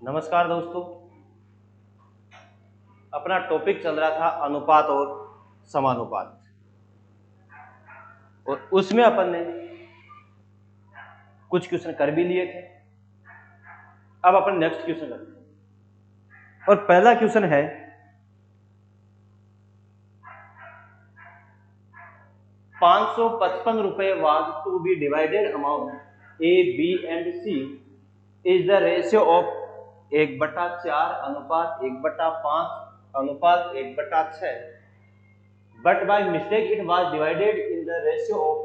नमस्कार दोस्तों। अपना टॉपिक चल रहा था अनुपात और समानुपात, और उसमें अपन ने कुछ क्वेश्चन कर भी लिए थे। अब अपन नेक्स्ट क्वेश्चन करते हैं, और पहला क्वेश्चन है 555 रुपए was to be divided amount A B and C is the ratio of 1/4 अनुपात 1/5 अनुपात 1/6, but by mistake it was divided in the ratio of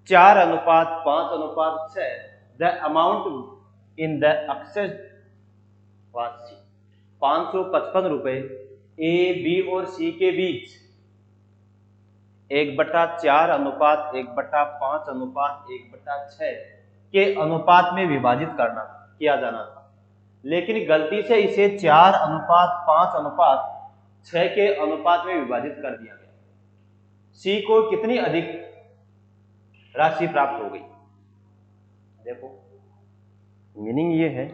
4:5:6, the amount in the excess was C. 555 रुपए A B और सी के बीच 1/4 अनुपात 1/5 अनुपात 1/6 के अनुपात में विभाजित किया जाना था, लेकिन गलती से इसे 4:5 के अनुपात में विभाजित कर दिया गया। सी को कितनी अधिक राशि प्राप्त हो गई? देखो, मीनिंग ये है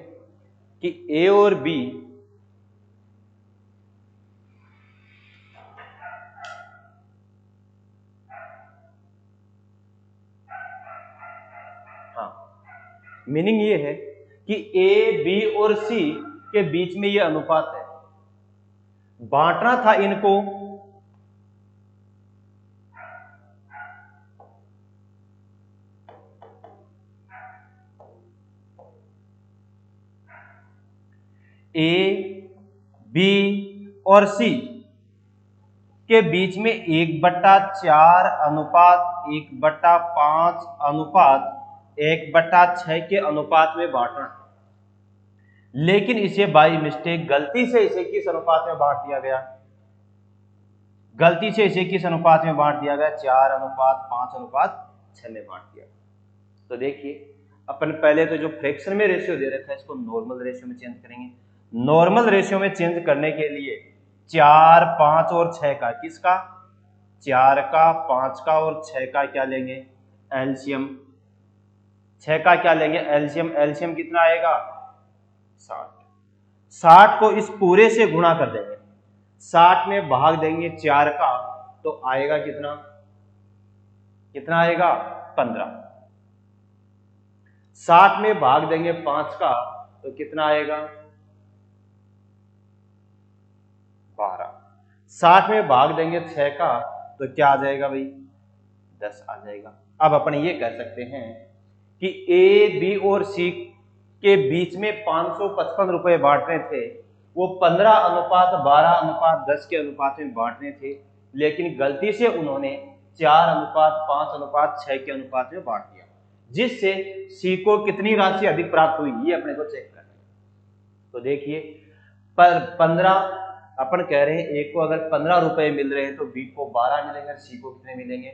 कि ए और बी मीनिंग ये है कि ए बी और सी के बीच में ये अनुपात है। बांटना था इनको ए बी और सी के बीच में 1/4 अनुपात 1/5 अनुपात 1/6 के अनुपात में बांटना है, लेकिन इसे बाई मिस्टेक गलती से इसे किस अनुपात में बांट दिया गया? गलती से इसे किस अनुपात में बांट दिया गया? 4:5:6 में बांट दिया। तो देखिए, अपन पहले तो जो फ्रैक्शन में रेशियो दे रखा है इसको नॉर्मल रेशियो में चेंज करेंगे। नॉर्मल रेशियो में चेंज करने के लिए 4, 5 और 6 का, किसका? 4 का, 5 का और 6 का क्या लेंगे? एलसीएम। 6 का क्या लेंगे? एलसीएम। एलसीएम कितना आएगा? 60। 60 को इस पूरे से गुणा कर देंगे, 60 में भाग देंगे 4 का, तो आएगा कितना? कितना आएगा? 15। 60 में भाग देंगे 5 का, तो कितना आएगा? 12। 60 में भाग देंगे 6 का, तो क्या आ जाएगा भाई? 10 आ जाएगा। अब अपन ये कह सकते हैं कि ए बी और सी के बीच में 555 रुपए बांटने थे, वो 15:12:10 के अनुपात में बांटने थे, लेकिन गलती से उन्होंने 4:5:6 के अनुपात में बांट दिया, जिससे सी को कितनी राशि अधिक प्राप्त हुई ये अपने को चेक करना है। तो देखिए, पर 15 अपन कह रहे हैं ए को अगर 15 रुपए मिल रहे हैं तो बी को 12 मिलेंगे, सी को कितने मिलेंगे?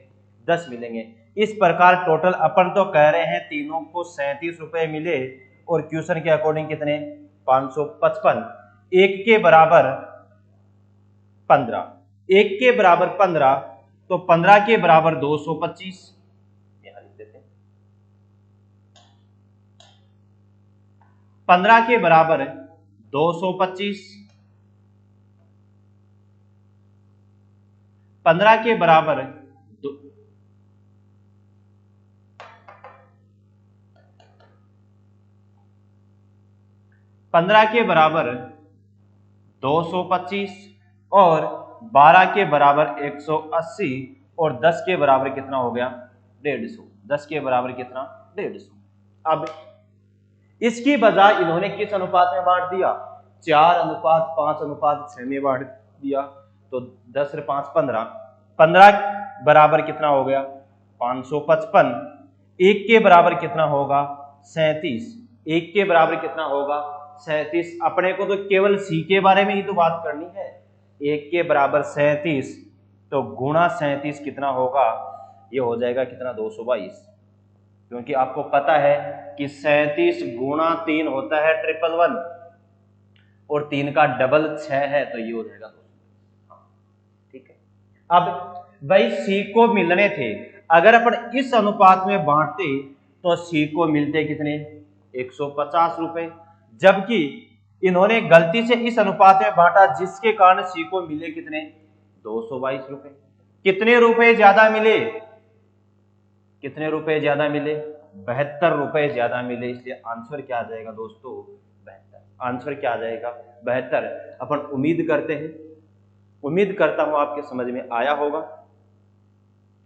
10 मिलेंगे। इस प्रकार टोटल अपन तो कह रहे हैं तीनों को 37 रुपए मिले, और क्वेश्चन के अकॉर्डिंग कितने? 555। 1 के बराबर 15, 1 के बराबर 15, तो 15 के बराबर 225 यहां लिख देते हैं। 15 के बराबर 225, 15 के बराबर 15 के बराबर 225 और 12 के बराबर 180 और 10 के बराबर कितना हो गया? 150। 10 के बराबर कितना? 150। अब इसकी बजाय इन्होंने किस अनुपात में बांट दिया? 4:5:6 में बांट दिया। तो 10 और 5 15, 15 बराबर कितना हो गया? 555। 1 के बराबर कितना होगा? 37। 1 के बराबर कितना होगा? 37। अपने को तो केवल सी के बारे में ही तो बात करनी है। 1 के बराबर 37, तो गुणा 37 कितना होगा? ये हो जाएगा कितना? 222। क्योंकि आपको पता है कि 37 गुणा 3 होता है 111, और 3 का डबल 6 है, तो ये हो जाएगा 222। ठीक है। अब भाई सी को मिलने थे, अगर अपन इस अनुपात में बांटते तो सी को मिलते कितने? 150 रुपए। जबकि इन्होंने गलती से इस अनुपात में बांटा जिसके कारण सी को मिले कितने 222 रुपए। कितने रुपए ज्यादा मिले, कितने रुपए ज्यादा मिले 72 रुपए ज्यादा मिले। इसलिए आंसर क्या आ जाएगा दोस्तों 72। आंसर क्या आ जाएगा 72। अपन उम्मीद करते हैं, उम्मीद करता हूं आपके समझ में आया होगा।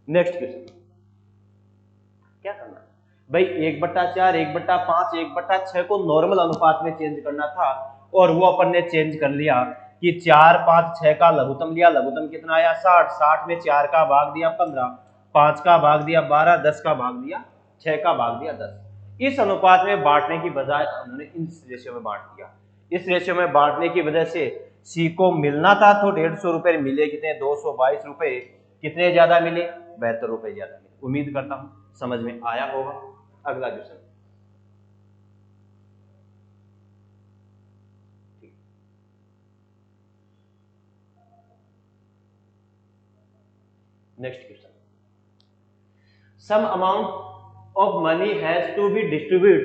नेक्स्ट क्वेश्चन क्या करना भाई 1/4 1/5 1/6 को नॉर्मल अनुपात में चेंज करना था और वो अपन ने चेंज कर लिया कि 4 5 6 का लघुत्तम लिया, लघुत्तम कितना आया 60, 60 में 4 का भाग दिया 15, 5 का भाग दिया 12, 10 का भाग दिया 6 का भाग दिया 10। इस अनुपात में बांटने की बजाय उन्होंने इस रेशियो में बांट दिया। इस रेशियो में बांटने की वजह से सी को मिलना था तो 150 रुपए मिले कितने 222 रुपए। कितने ज्यादा मिले 72 रुपए ज्यादा मिले। उम्मीद करता हूं समझ में आया होगा। अगला question next question some amount of money has to be distribute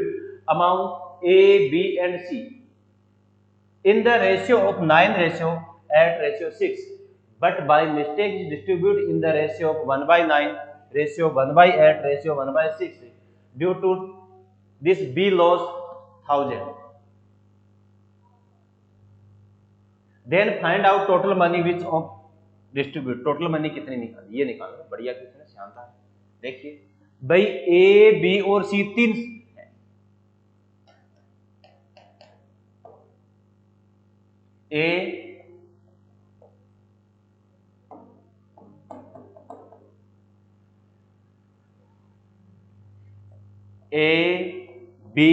amount A B and C in the ratio of 9 at ratio 6 but by mistake is distributed in the ratio of 1/9 ratio 1/8 ratio 1/6 due to this b lost 1000 then find out total money which of distribute। Total money कितनी निकाली ये निकालना। बढ़िया question है, शानदार। देखिए भाई A B और सी तीन ए बी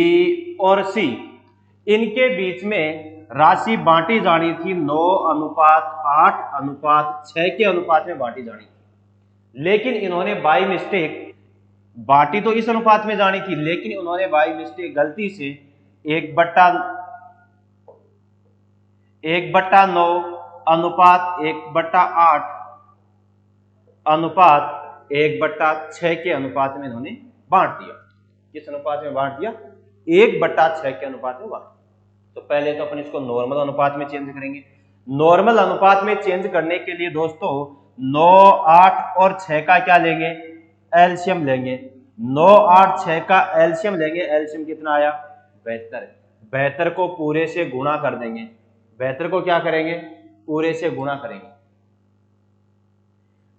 और सी इनके बीच में राशि बांटी जानी थी 9:8:6 के अनुपात में बांटी जानी थी। लेकिन इन्होंने बाय मिस्टेक बांटी तो इस अनुपात में जानी थी, लेकिन उन्होंने बाय मिस्टेक गलती से 1/9 अनुपात 1/8 अनुपात 1/6 के अनुपात में इन्होंने बांट दिया। किस अनुपात में बांट दिया 1/6 के अनुपात में बांट दिया। तो पहले तो अपन इसको नॉर्मल अनुपात में चेंज करेंगे। नॉर्मल अनुपात में चेंज करने के लिए दोस्तों 9 8 और 6 का क्या लेंगे एलसीएम लेंगे। 9 8 6 का एलसीएम लेंगे। एलसीएम कितना आया 72। 72 को पूरे से गुणा कर देंगे। 72 को क्या करेंगे पूरे से गुणा करेंगे।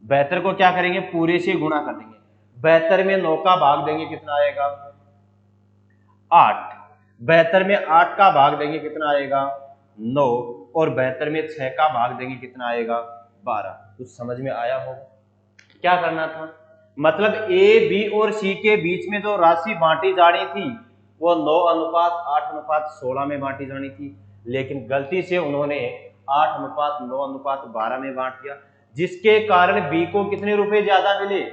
72 को क्या करेंगे पूरे से गुणा कर देंगे। 72 में 9 का भाग देंगे कितना आएगा 8। 72 में 8 का भाग देंगे कितना आएगा 9 और 72 में 6 का भाग देंगे कितना आएगा 12। कुछ समझ में आया होगा। क्या करना था मतलब ए बी और सी के बीच में जो राशि बांटी जानी थी वो 9:8:16 में बांटी जानी थी, लेकिन गलती से उन्होंने 8:9:12 में बांट दिया, जिसके कारण बी को कितने रुपए ज्यादा मिले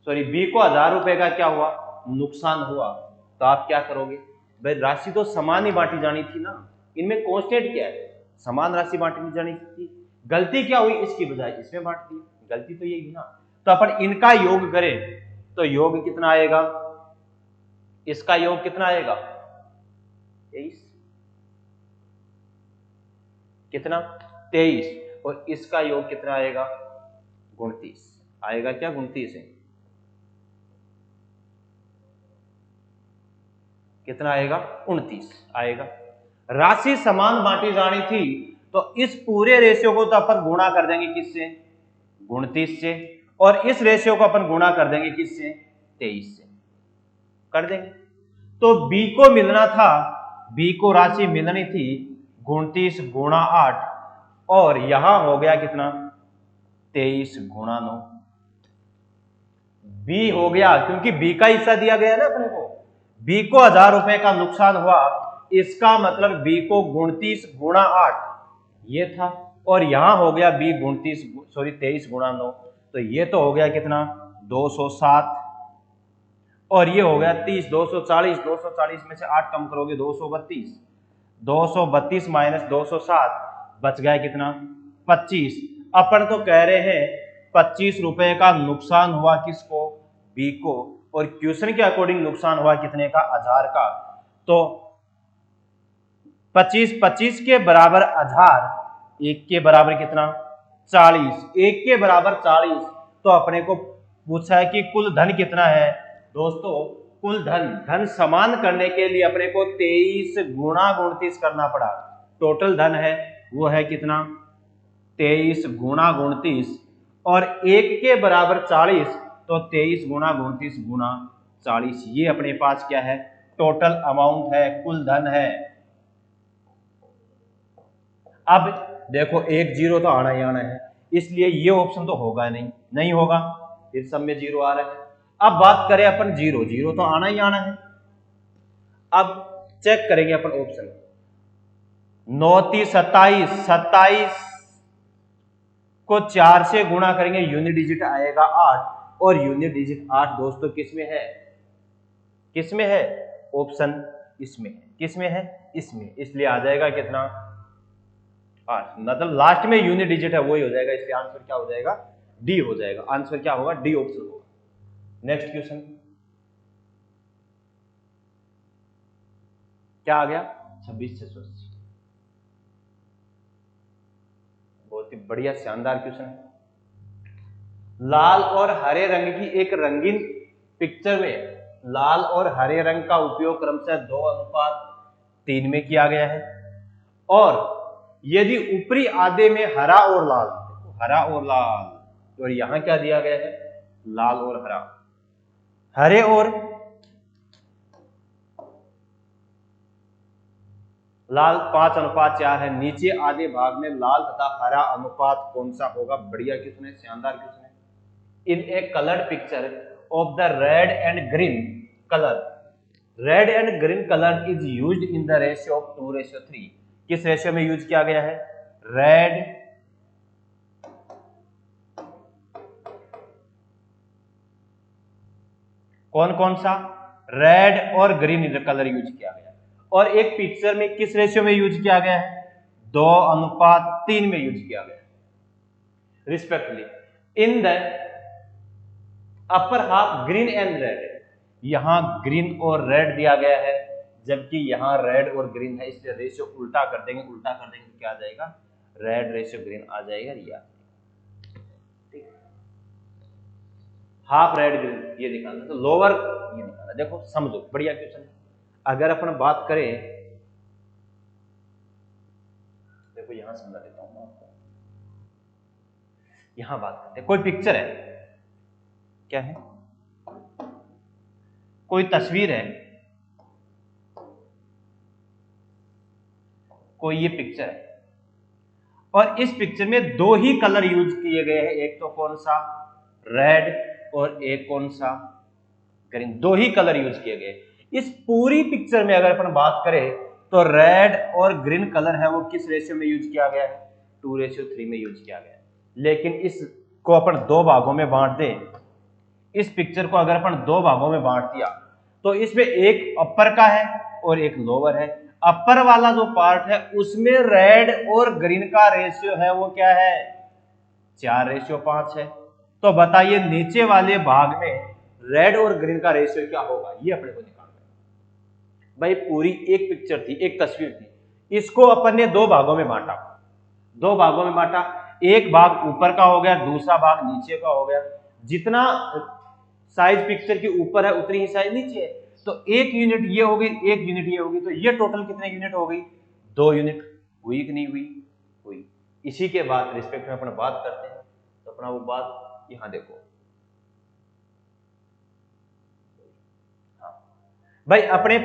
सॉरी बी को 1000 रुपए का क्या हुआ नुकसान हुआ। तो आप क्या करोगे भाई राशि तो समान ही बांटी जानी थी ना, इनमें कांस्टेंट क्या है समान राशि बांटी जानी थी। गलती क्या हुई इसकी बजाय इसमें बांट दिया, गलती तो यही ना। तो अपन इनका योग करें तो योग कितना आएगा इसका योग कितना आएगा 23 कितना 23 और इसका योग कितना आएगा 29 आएगा क्या 29 है कितना आएगा 29 आएगा। राशि समान बांटी जानी थी तो इस पूरे रेशियो को तो अपन गुणा कर देंगे किससे 29 से और इस रेशियो को अपन गुणा कर देंगे किससे 23 से कर देंगे। तो बी को मिलना था बी को राशि मिलनी थी 29 गुणा 8 और यहां हो गया कितना 23 गुणा 9। बी हो गया क्योंकि बी का हिस्सा दिया गया ना अपने को। बी को 1000 रुपए का नुकसान हुआ, इसका मतलब बी को 29 गुणा 8 ये था और यहां हो गया बी 23 गुणा 9 तो ये तो हो गया कितना 207 और ये हो गया 30 240 में से 8 कम करोगे 232 माइनस 207 बच गया कितना 25। अपन तो कह रहे हैं 25 रुपए का नुकसान हुआ किसको बी को और क्वेश्चन के अकॉर्डिंग नुकसान हुआ कितने का 1000 का। तो 25, 25 के बराबर आधार, 1 के बराबर कितना 40, 1 के बराबर 40। तो अपने को पूछा है कि कुल धन कितना है दोस्तों। कुल धन समान करने के लिए अपने को 23 गुणा 29 करना पड़ा। टोटल धन है वो है कितना 23 गुणा 29, और 1 के बराबर 40, तो 23 गुणा 29 गुणा 40, ये अपने पास क्या है टोटल अमाउंट है, कुल धन है। अब देखो 1 0 तो आना ही आना है, इसलिए ये ऑप्शन तो होगा नहीं होगा, फिर सब में 0 आ रहा है। अब बात करें अपन 0 तो आना ही आना है। अब चेक करेंगे अपन ऑप्शन 9 3 27, 27 को 4 से गुणा करेंगे, यूनिट डिजिट आएगा 8, और यूनिट डिजिट 8 दोस्तों किसमें है ऑप्शन इसमें है। किसमें है इसमें, इसलिए आ जाएगा कितना 8, मतलब लास्ट में यूनिट डिजिट है वही हो जाएगा, इसलिए आंसर क्या हो जाएगा डी हो जाएगा। आंसर क्या होगा डी ऑप्शन होगा। नेक्स्ट क्वेश्चन क्या आ गया 26,680, बहुत ही बढ़िया शानदार क्वेश्चन है। लाल और हरे रंग की एक रंगीन पिक्चर में लाल और हरे रंग का उपयोग क्रमशः 2:3 में किया गया है, और यदि ऊपरी आधे में हरा और लाल, और यहां क्या दिया गया है लाल और हरा, हरे और लाल 5:4 है, नीचे आधे भाग में लाल तथा हरा अनुपात कौन सा होगा। बढ़िया क्वेश्चन है, शानदार क्वेश्चन है। In a coloured picture of the red and green colour is used in the ratio of 2:3। किस रेशियो में यूज किया गया है रेड कौन सा रेड और ग्रीन कलर यूज किया गया है, और एक पिक्चर में किस रेशियो में यूज किया गया है 2:3 में यूज किया गया है respectively. In the upper half green and red, यहां ग्रीन और रेड दिया गया है, जबकि यहां रेड और ग्रीन है, इसलिए रेशियो उल्टा कर देंगे तो क्या आ जाएगा रेड रेशियो ग्रीन आ जाएगा, ठीक है। हाफ रेड ग्रीन ये निकालना, तो लोअर ये निकालना। देखो समझो बढ़िया क्वेश्चन है। अगर अपन बात करें, देखो यहां समझा देता हूं आपको, यहां बात करते हैं। कोई पिक्चर है, क्या है कोई तस्वीर है, कोई ये पिक्चर है, और इस पिक्चर में 2 ही कलर यूज किए गए हैं, एक तो कौन सा रेड और एक कौन सा ग्रीन, 2 ही कलर यूज किए गए। इस पूरी पिक्चर में अगर अपन बात करें तो रेड और ग्रीन कलर है वो किस रेशियो में यूज किया गया है 2:3 में यूज किया गया है। लेकिन इसको अपन 2 भागों में बांट दें, इस पिक्चर को अगर अपन 2 भागों में बांट दिया तो इसमें एक अपर का है और एक लोअर है। अपर वाला जो पार्ट है उसमें रेड और ग्रीन का रेशियो है वो क्या है 4:5 है। तो बताइए नीचे वाले भाग में रेड और ग्रीन का रेशियो क्या होगा, ये अपने को निकालना है। भाई पूरी एक पिक्चर थी, एक तस्वीर थी, इसको अपन ने 2 भागों में बांटा, 2 भागों में बांटा, एक भाग ऊपर का हो गया, दूसरा भाग नीचे का हो गया। जितना साइज पिक्चर के ऊपर है उतनी ही साइज नीचे है, तो 1 यूनिट ये होगी, 1 यूनिट ये होगी, तो ये टोटल कितने यूनिट हो गई 2 यूनिट। हुई कि नहीं हुई। इसी के बाद रिस्पेक्ट में अपन बात करते हैं, तो अपना वो बात यहां देखो। हाँ भाई अपने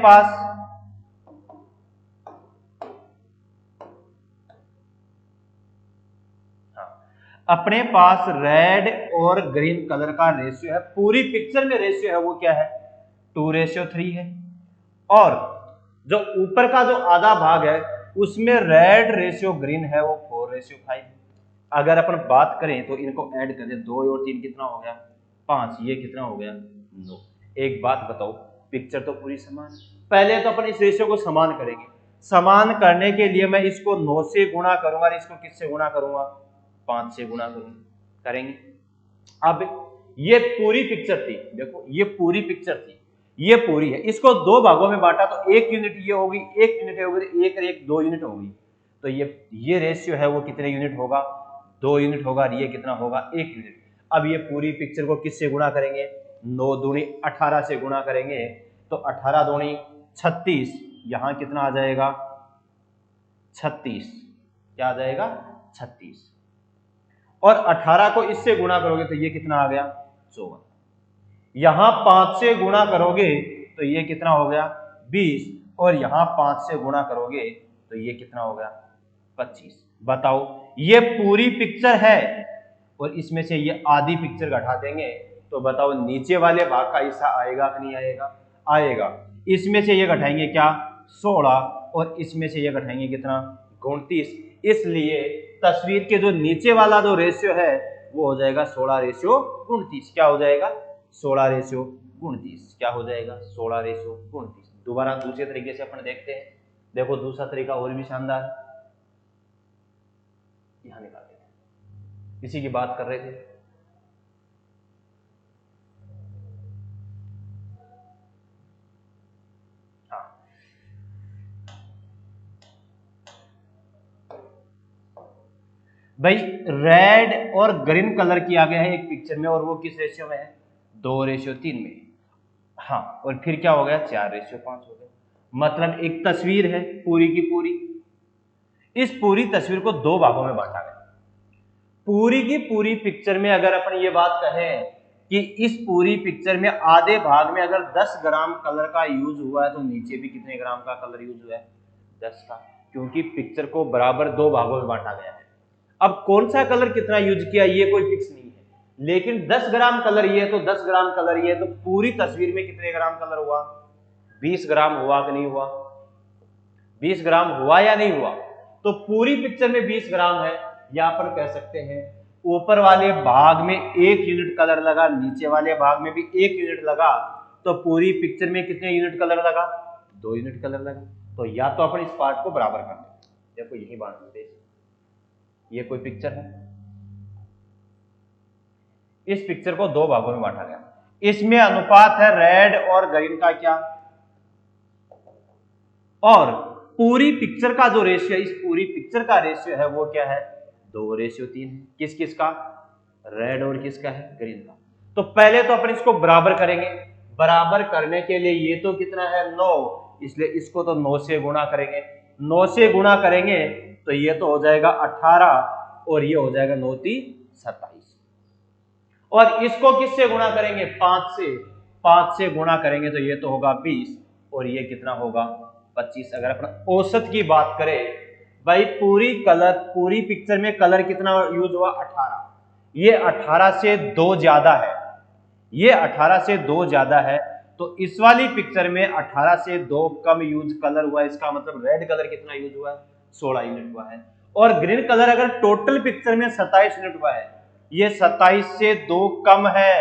पास रेड और ग्रीन कलर का रेशियो है, पूरी पिक्चर में रेशियो है वो क्या है 2:3 है, और जो ऊपर का जो आधा भाग है उसमें रेड रेशियो ग्रीन है वो 4:5 है। अगर अपन बात करें तो इनको ऐड कर दें, 2 और 3 कितना हो गया 5, ये कितना हो गया 9। एक बात बताओ पिक्चर तो पूरी समान है, पहले तो अपन इस रेशियो को समान करेंगे। समान करने के लिए मैं इसको 9 से गुणा करूंगा और इसको किससे गुणा करूंगा 5 से गुणा करेंगे। अब ये पूरी पिक्चर थी, देखो ये पूरी पिक्चर थी, ये पूरी है। इसको दो भागों में बांटा तो एक यूनिट ये होगी, एक यूनिट होगी, एक और एक 2 यूनिट होगी। तो ये रेशियो है वो कितने यूनिट होगा, 2 यूनिट होगा। ये कितना होगा, 1 यूनिट। अब ये पूरी पिक्चर को किससे गुणा करेंगे, 9 दूनी 18 से गुणा करेंगे तो 18 दूनी 36, यहां कितना आ जाएगा 36, क्या आ जाएगा 36। और 18 को इससे गुणा करोगे तो ये कितना आ गया 54। यहां 5 से गुणा करोगे तो ये कितना हो गया 20, और यहां 5 से गुणा करोगे तो ये कितना हो गया 25। बताओ, ये पूरी पिक्चर है और इसमें से ये आधी पिक्चर घटा देंगे तो बताओ नीचे वाले भाग का हिस्सा आएगा कि नहीं आएगा, आएगा। इसमें से ये घटाएंगे क्या 16, और इसमें से ये घटाएंगे कितना 29। इसलिए तस्वीर के जो नीचे वाला जो रेशियो है वो हो जाएगा 16:29। क्या हो जाएगा 16:29। क्या हो जाएगा 16:29। दोबारा दूसरे तरीके से अपन देखते हैं। देखो दूसरा तरीका और भी शानदार है, यहां निकालते हैं, इसी की बात कर रहे थे। हाँ, भाई रेड और ग्रीन कलर किया गया है एक पिक्चर में, और वो किस रेशियो में है 2:3 में। हाँ, और फिर क्या हो गया 4:5 हो गया। मतलब एक तस्वीर है पूरी की पूरी, इस पूरी तस्वीर को दो भागों में बांटा गया। पूरी की पूरी पिक्चर में अगर अपन ये बात कहें कि इस पूरी पिक्चर में आधे भाग में अगर 10 ग्राम कलर का यूज हुआ है तो नीचे भी कितने ग्राम का कलर यूज हुआ है 10 का, क्योंकि पिक्चर को बराबर दो भागों में बांटा गया है। अब कौन सा कलर कितना यूज किया ये कोई फिक्स नहीं है, लेकिन 10 ग्राम कलर ये है तो 10 ग्राम कलर ये है, तो पूरी तस्वीर में कितने ग्राम कलर हुआ 20 ग्राम हुआ कि नहीं हुआ, 20 ग्राम हुआ या नहीं हुआ। तो पूरी पिक्चर में 20 ग्राम है, यहां पर कह सकते हैं ऊपर वाले भाग में 1 यूनिट कलर लगा, नीचे वाले भाग में भी 1 यूनिट लगा, तो पूरी पिक्चर में कितने यूनिट कलर लगा 2 यूनिट कलर लगा। तो या तो अपन इस पार्ट को बराबर कर दें, देखो यही बात होती है। ये कोई पिक्चर है, इस पिक्चर को दो भागों में बांटा गया, इसमें अनुपात है रेड और ग्रीन का क्या, और पूरी पिक्चर का जो रेशियो, इस पूरी पिक्चर का रेशियो है वो क्या है 2:3 है। किस किस का, रेड और किसका है ग्रीन का। तो पहले तो अपन इसको बराबर करेंगे, बराबर करने के लिए ये तो कितना है 9, इसलिए इसको तो 9 से गुणा करेंगे, 9 से गुणा करेंगे तो ये तो हो जाएगा 18, और ये हो जाएगा 9 × 27, और इसको किससे गुणा करेंगे 5 से गुणा करेंगे तो ये तो होगा 20, और ये कितना होगा 25। अगर अपन औसत की बात करें भाई, पूरी पिक्चर में कलर कितना यूज हुआ 18, ये 18 से 2 ज्यादा है, ये 18 से 2 ज्यादा है, तो इस वाली पिक्चर में 18 से 2 कम यूज कलर हुआ। इसका मतलब रेड कलर कितना यूज हुआ है 16 यूनिट हुआ है, और ग्रीन कलर अगर टोटल पिक्चर में 27 यूनिट हुआ है, ये 27 से 2 कम है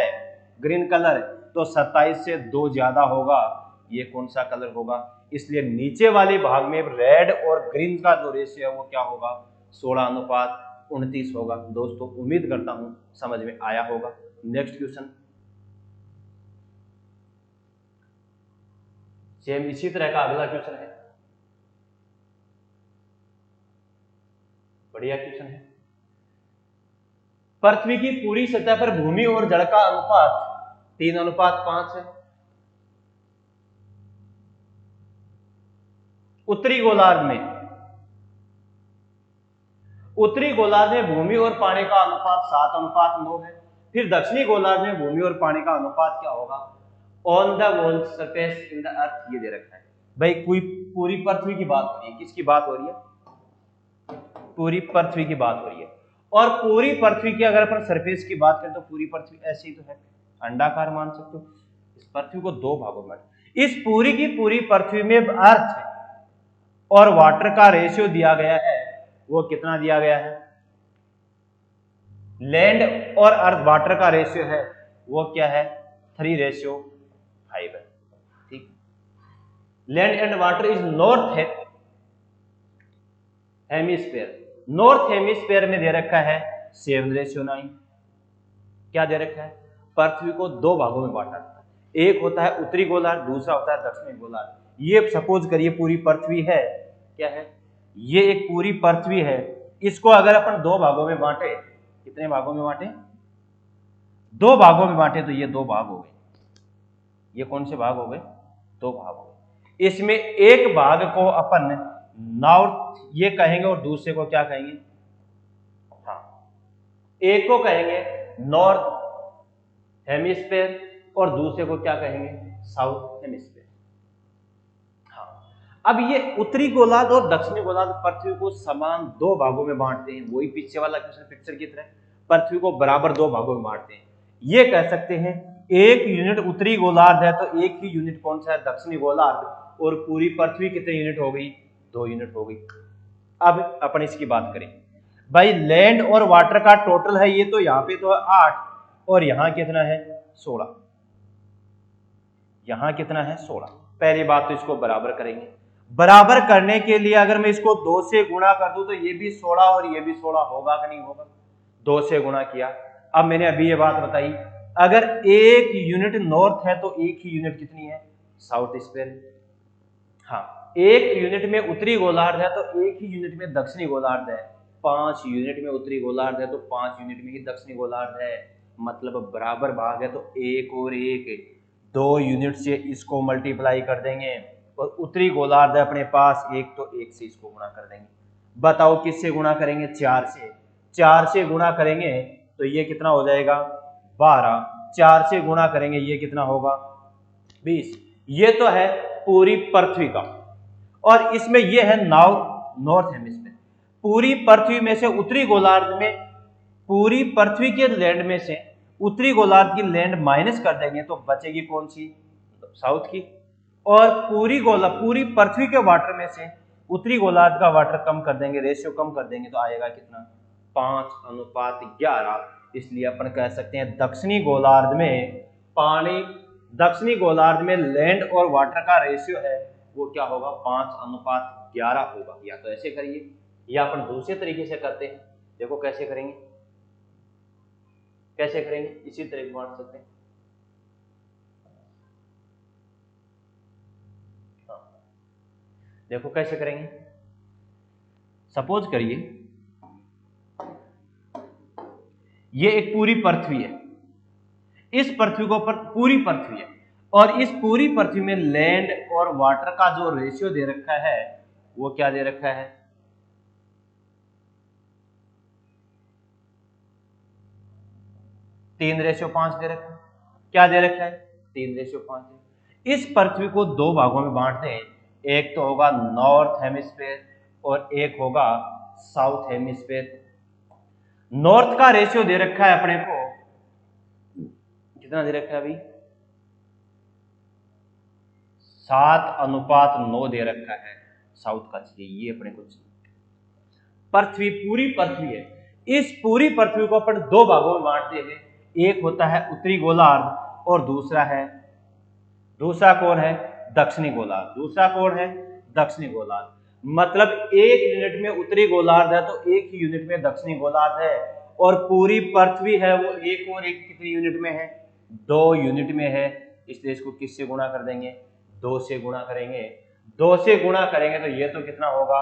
ग्रीन कलर, तो 27 से 2 ज्यादा होगा, ये कौन सा कलर होगा। इसलिए नीचे वाले भाग में रेड और ग्रीन का जो रेशियो है वो क्या होगा 16:29 होगा। दोस्तों उम्मीद करता हूं समझ में आया होगा। नेक्स्ट क्वेश्चन सेम इसी तरह का अगला क्वेश्चन है, बढ़िया क्वेश्चन है। पृथ्वी की पूरी सतह पर भूमि और जल का अनुपात 3:5 है। उत्तरी गोलार्ध में भूमि और पानी का अनुपात 7:9 है। फिर दक्षिणी गोलार्ध में भूमि और पानी का अनुपात क्या होगा on the whole surface in the earth, ये दे रखा है। भाई कोई पूरी पृथ्वी की बात हो रही है, किसकी बात हो रही है पूरी पृथ्वी की बात हो रही है। और पूरी पृथ्वी की अगर अपन सरफेस की बात करें तो पूरी पृथ्वी ऐसी ही तो है, अंडाकार मान सकते हो। इस पृथ्वी को दो भागों में, इस पूरी की पूरी पृथ्वी में अर्थ है और वाटर का रेशियो दिया गया है, वो कितना दिया गया है, लैंड और अर्थ वाटर का रेशियो है वो क्या है 3:5 है। ठीक, land and water is north hemisphere, north hemisphere में दे रखा है 7:9। क्या दे रखा है, पृथ्वी को दो भागों में बांटा था, एक होता है उत्तरी गोलार्ध, दूसरा होता है दक्षिणी गोलार्ध। ये सपोज करिए पूरी पृथ्वी है, क्या है, ये एक पूरी पृथ्वी है। इसको अगर अपन दो भागों में बांटे, कितने भागों में बांटे, दो भागों में बांटे, तो ये दो भाग हो गए। ये कौन से भाग हो गए, दो भाग हो गए। इसमें एक भाग को अपन नॉर्थ ये कहेंगे और दूसरे को क्या कहेंगे, हाँ, एक को कहेंगे नॉर्थ हेमिस्फेयर और दूसरे को क्या कहेंगे, साउथ हेमिस्फेयर। हाँ, अब ये उत्तरी गोलार्ध और दक्षिणी गोलार्ध पृथ्वी को समान दो भागों में बांटते हैं। वही पीछे वाला क्वेश्चन पिक्चर की तरह पृथ्वी को बराबर दो भागों में बांटते हैं। ये कह सकते हैं एक यूनिट उत्तरी गोलार्ध है तो एक ही यूनिट कौन सा है, दक्षिणी गोलार्ध। और पूरी पृथ्वी कितनी यूनिट हो गई, दो यूनिट हो गई। अब अपन इसकी बात करें भाई, लैंड और वाटर का टोटल है ये, तो यहाँ पे तो है 8 और यहाँ कितना है 16, यहां कितना है 16। पहली बात तो इसको बराबर करेंगे। बराबर करने के लिए अगर मैं इसको 2 से गुणा कर दूं तो ये भी 16 और ये भी 16 होगा कि नहीं होगा, 2 से गुणा किया। अब मैंने अभी ये बात बताई, अगर एक यूनिट नॉर्थ है तो एक ही यूनिट कितनी है, साउथ स्फीयर। हाँ, एक यूनिट में उत्तरी गोलार्ध है तो एक ही यूनिट में दक्षिणी गोलार्ध है। 5 यूनिट में उत्तरी गोलार्ध है तो 5 यूनिट में ही दक्षिणी गोलार्ध है। मतलब बराबर भाग है तो एक और एक, 2 यूनिट से इसको मल्टीप्लाई कर देंगे और उत्तरी गोलार्ध है अपने पास एक, तो एक से इसको गुणा कर देंगे। बताओ किससे गुणा करेंगे, 4 से। 4 से गुणा करेंगे तो ये कितना हो जाएगा 12, 4 से गुणा करेंगे ये कितना होगा 20। ये तो है पूरी पृथ्वी का, और इसमें ये है नॉर्थ हेमिस्फीयर। पूरी पृथ्वी में से उत्तरी गोलार्ध में, पूरी पृथ्वी के लैंड में से उत्तरी गोलार्ध की लैंड माइनस कर देंगे तो बचेगी कौन सी, साउथ की। और पूरी पृथ्वी के वाटर में से उत्तरी गोलार्ध का वाटर कम कर देंगे, रेशियो कम कर देंगे तो आएगा कितना 5:11। इसलिए अपन कह सकते हैं दक्षिणी गोलार्ध में पानी, दक्षिणी गोलार्ध में लैंड और वाटर का रेशियो है वो क्या होगा 5:11 होगा। या तो ऐसे करिए या अपन दूसरे तरीके से करते हैं। देखो कैसे करेंगे, कैसे करेंगे, इसी तरह बांट सकते हैं। हाँ, देखो कैसे करेंगे। सपोज करिए ये एक पूरी पृथ्वी है, इस पृथ्वी को पर पूरी पृथ्वी है और इस पूरी पृथ्वी में लैंड और वाटर का जो रेशियो दे रखा है वो क्या दे रखा है 3:5 दे रखा है। क्या दे रखा है 3:5। इस पृथ्वी को दो भागों में बांट दें, एक तो होगा नॉर्थ हेमिस्फीयर और एक होगा साउथ हेमिस्फीयर। नॉर्थ का रेशियो दे रखा है अपने को, कितना दे रखा है अभी 7:9 दे रखा है। साउथ का चाहिए, ये अपने को पृथ्वी पूरी पृथ्वी है, इस पूरी पृथ्वी को अपन दो भागों में बांटते हैं। एक होता है उत्तरी गोलार्ध और दूसरा कौन है दक्षिणी गोलार्ध। दूसरा कौन है दक्षिणी गोलार्ध। मतलब एक यूनिट में उत्तरी गोलार्ध है तो एक ही यूनिट में दक्षिणी गोलार्ध है, और पूरी पृथ्वी है वो एक और एक कितनी यूनिट में है 2 यूनिट में है। इसलिए इसको किससे गुणा कर देंगे 2 से गुणा करेंगे। 2 से गुणा करेंगे तो ये तो कितना होगा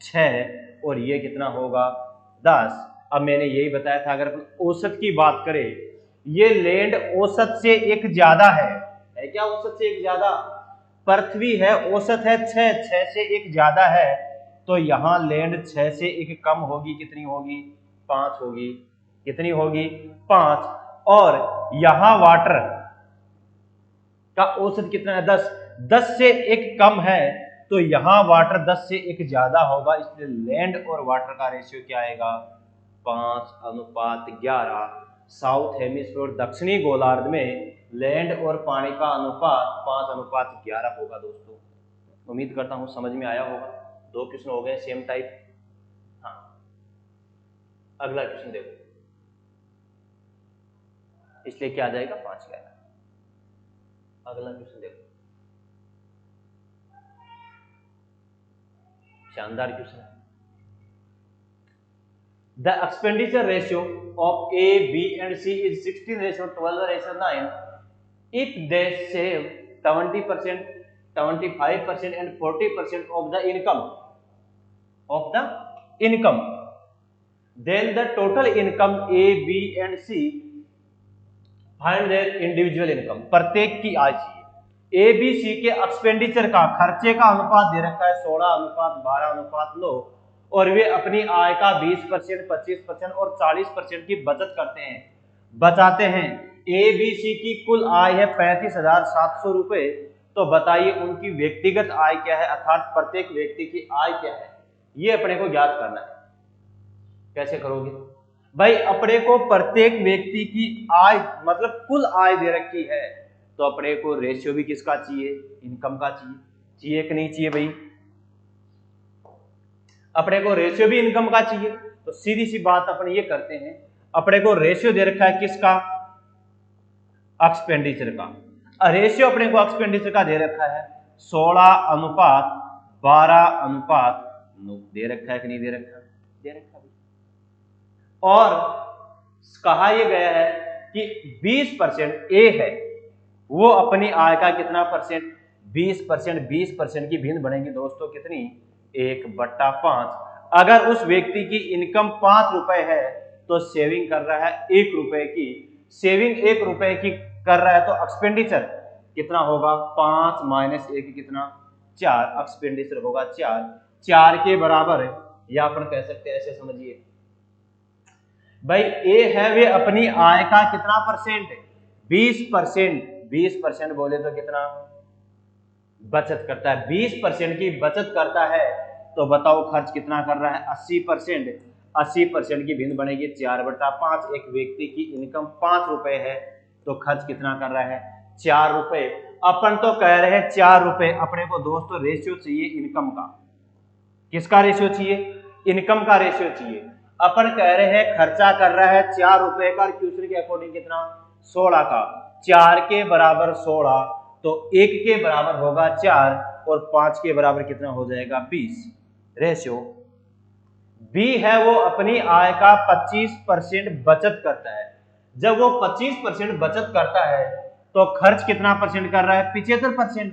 6 और ये कितना होगा 10। अब मैंने यही बताया था अगर औसत की बात करें, ये लैंड औसत से एक ज्यादा है क्या, औसत से एक ज्यादा। पृथ्वी है औसत है 6 से एक ज्यादा है, तो यहां लैंड 6 से एक कम होगी, कितनी होगी 5 होगी। कितनी होगी 5। और यहां वाटर का औसत कितना है 10 से एक कम है, तो यहां वाटर 10 से एक ज्यादा होगा। इसलिए लैंड और वाटर का रेशियो क्या आएगा 5:11। साउथ हेमिस्फीयर और दक्षिणी गोलार्ध में लैंड और पानी का अनुपात 5:11 होगा। दोस्तों उम्मीद करता हूं समझ में आया होगा। 2 क्वेश्चन हो गए सेम टाइप। हाँ, अगला क्वेश्चन देखो, इसलिए क्या आ जाएगा 5:11। अगला क्वेश्चन देखो, शानदार क्वेश्चन है। The expenditure ratio of A, B and C is 16:12:9 if they save 70%, 75% and 40% of the income, then the total income A, B and C find their individual income. प्रत्येक की आय चाहिए। ए बी सी के expenditure का, खर्चे का अनुपात दे रखा है 16:12:9 और वे अपनी आय का 20%, 25% और 40% की बचत बचाते हैं। ए बी सी की कुल आय है 35,700 रुपए। तो बताइए उनकी व्यक्तिगत आय क्या है, अर्थात प्रत्येक व्यक्ति की आय क्या है, ये अपने को ज्ञात करना है। कैसे करोगे भाई? अपने को प्रत्येक व्यक्ति की आय मतलब कुल आय दे रखी है, तो अपने को रेशियो भी किसका चाहिए, इनकम का चाहिए कि नहीं चाहिए भाई? अपने को रेशियो भी इनकम का चाहिए। तो सीधी सी बात अपन ये करते हैं, अपने को रेशियो दे रखा है किसका, एक्सपेंडिचर का। रेशियो अपने को एक्सपेंडिचर का दे रखा है 16:12:9 दे रखा है कि नहीं दे रखा? दे रखा है। और कहा यह गया है कि 20% ए है, वो अपनी आय का कितना परसेंट, 20%। 20% की भिन्न बनेगी दोस्तों कितनी, 1/5। अगर उस व्यक्ति की इनकम 5 रुपए है तो सेविंग कर रहा है 1 रुपए की, सेविंग 1 रुपए की कर रहा है, तो एक्सपेंडिचर कितना होगा, 5 - 1 कितना, 4। एक्सपेंडिचर होगा 4 के बराबर है, या अपन कह सकते हैं ऐसे समझिए भाई, ए है वे अपनी आय का कितना परसेंट, 20%। 20% बोले तो कितना बचत करता है, 20% की बचत करता है। तो बताओ खर्च कितना कर रहा है, 80%। 80% की भिन्न बनेगी 4/5। एक व्यक्ति की इनकम 5 रुपए है तो खर्च कितना कर रहा है, 4 रुपए। अपन तो कह रहे हैं 4 रुपए। अपने को दोस्तों रेशियो चाहिए इनकम का। किसका रेशियो चाहिए, इनकम का रेशियो चाहिए। अपन कह रहे हैं खर्चा कर रहा है 4 रुपए का, क्वेश्चन के अकॉर्डिंग कितना, 16 का। 4 के बराबर 16, तो 1 के बराबर होगा 4 और 5 के बराबर कितना हो जाएगा, 20। रेशियो बी है वो अपनी आय का 25% बचत करता है। जब वो 25% बचत करता है तो खर्च कितना परसेंट कर रहा है, 75%।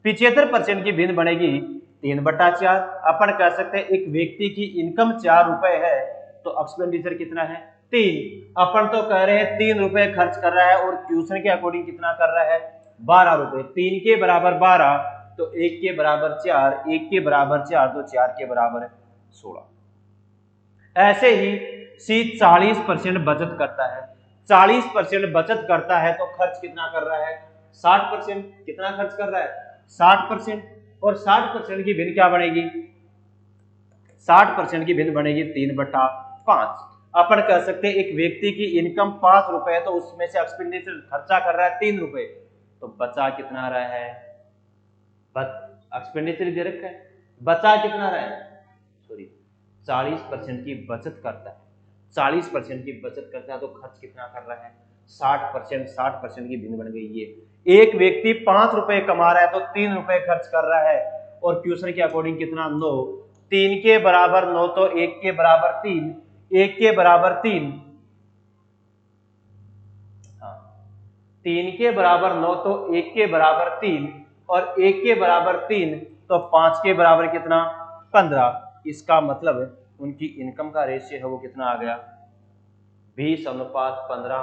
75% की भिन्न बनेगी 3/4। अपन कह सकते हैं एक व्यक्ति की इनकम 4 रुपए है तो एक्सपेंडिचर कितना है, 3। अपन तो कह रहे हैं 3 रुपए खर्च कर रहा है और क्वेश्चन के अकॉर्डिंग कितना कर रहा है, 12 रुपए। 3 के बराबर 12 तो 1 के बराबर 4, 1 के बराबर 4 तो 4 के बराबर 16। ऐसे ही सी 40% बचत करता है। 40% बचत करता है तो खर्च कितना कर रहा है, 60%। कितना खर्च कर रहा है, 60%। और 60% की भिन्न क्या बनेगी, 60% की भिन्न बनेगी 3/5। अपन कह सकते हैं एक व्यक्ति की इनकम 5 रुपए है तो उसमें से एक्सपेंडिचर खर्चा कर रहा है 3 रुपए, तो बचा कितना आ रहा है, एक्सपेंडिचर दे रखा है, बचा कितना रहा है, सॉरी 40% की बचत करता है। 40% की बचत करता है तो खर्च कितना कर रहा है, 60%। 60% की भिन्न बन गई ये। एक व्यक्ति 5 रुपए कमा रहा है तो 3 रुपए खर्च कर रहा है और क्वेश्चन के अकॉर्डिंग कितना, 9। 3 के बराबर 9 तो 1 के बराबर 3, 1 के बराबर 3, 3 के बराबर 9 तो 1 के बराबर 3 और 1 के बराबर 3 तो 5 के बराबर कितना, 15। इसका मतलब उनकी इनकम का रेशियो है वो कितना आ गया, 20:15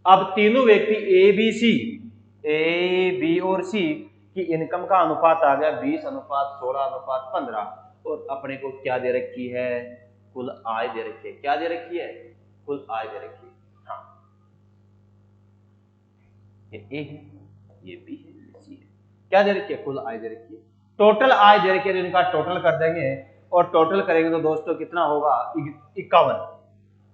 अब तीनों व्यक्ति ए बी और सी की इनकम का अनुपात आ गया 20:16:15 और अपने को क्या दे रखी है, कुल आय दे रखी है। क्या दे रखी है, कुल आय दे रखी है। हाँ, ये ए है, ये बी है, ये सी है। क्या दे रखी है, कुल आय दे रखी है। टोटल आय दे रखी है तो इनका टोटल कर देंगे और टोटल करेंगे तो दोस्तों कितना होगा, 51।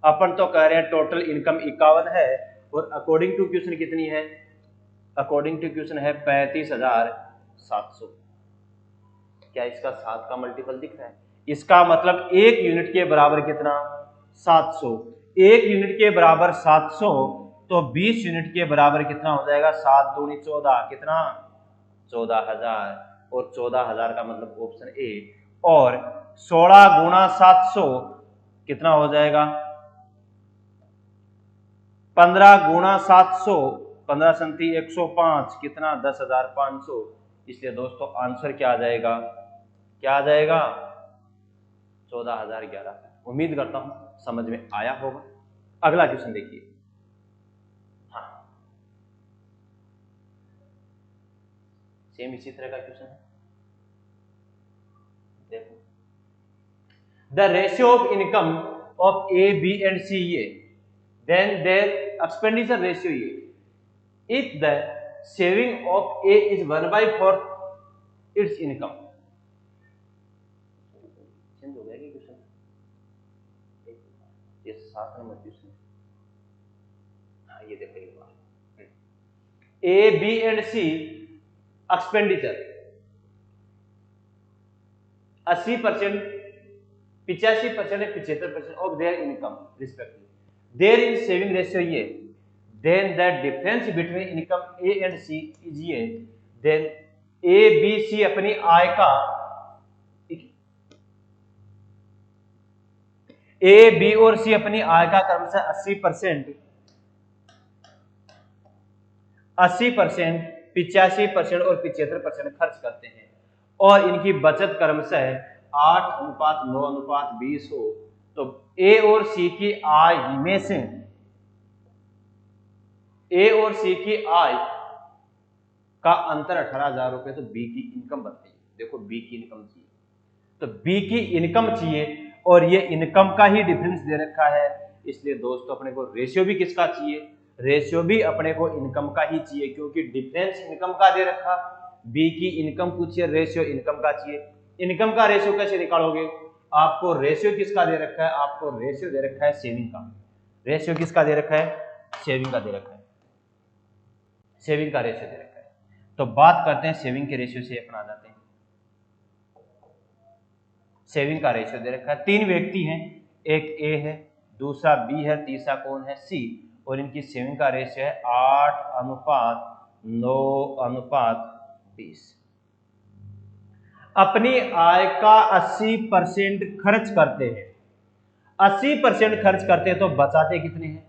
अपन तो कह रहे हैं टोटल इनकम 51 है और अकॉर्डिंग टू क्वेश्चन कितनी है, अकॉर्डिंग टू क्वेश्चन है 35,700। क्या इसका 7 का मल्टीपल दिख रहा है, इसका मतलब 1 यूनिट के बराबर कितना, 700। 1 यूनिट के बराबर 700 तो 20 यूनिट के बराबर कितना हो जाएगा, 7 दूनी 14, कितना 14,000 और 14,000 का मतलब ऑप्शन ए। और 16 गुणा 700 कितना हो जाएगा, 15 गुणा 700 15 संति 105 कितना 10,500। इसलिए दोस्तों आंसर क्या आ जाएगा, क्या आ जाएगा 14,011। उम्मीद करता हूं समझ में आया होगा। अगला क्वेश्चन देखिए। हाँ सेम इसी तरह का क्वेश्चन है, देखो the ratio of income of A B and C A then their expenditure ratio A if the saving of A is 1/4 its income. Change हो गया क्या क्वेश्चन, ये 7 नंबर क्वेश्चन है। हाँ ये देखो एक बार A B and C expenditure 80%, 85% और 75% of their income respectively. There is saving ratio ये, then the difference between income A and C is ये, देन ए बी सी अपनी आय का, ए बी और सी अपनी आय का क्रमशः 80%, 85% और 75% खर्च करते हैं और इनकी बचत क्रमशः 8:9:20 हो, तो ए और सी की आय में से, ए और सी की आय का अंतर 18,000 रुपए, तो बी की इनकम बताइए। देखो बी की इनकम चाहिए, तो बी की इनकम चाहिए और ये इनकम का ही डिफरेंस दे रखा है, इसलिए दोस्तों अपने को रेशियो भी किसका चाहिए, रेशियो भी अपने को इनकम का ही चाहिए, क्योंकि डिफरेंस इनकम का दे रखा। बी की इनकम पूछिए, रेशियो इनकम का चाहिए। इनकम का रेशियो कैसे निकालोगे, आपको रेशियो किसका दे रखा है, आपको रेशियो दे रखा है सेविंग का। रेशियो किसका दे रखा है, सेविंग का दे रखा है, सेविंग का रेशियो दे रखा है। तो बात करते हैं सेविंग के रेशियो से, अपना जाते हैं। सेविंग का रेशियो दे रखा है, 3 व्यक्ति हैं, एक ए है, दूसरा बी है, तीसरा कौन है सी, और इनकी सेविंग का रेशियो है 8:9:20। अपनी आय का 80% खर्च करते हैं, 80% खर्च करते हैं, तो बचाते कितने हैं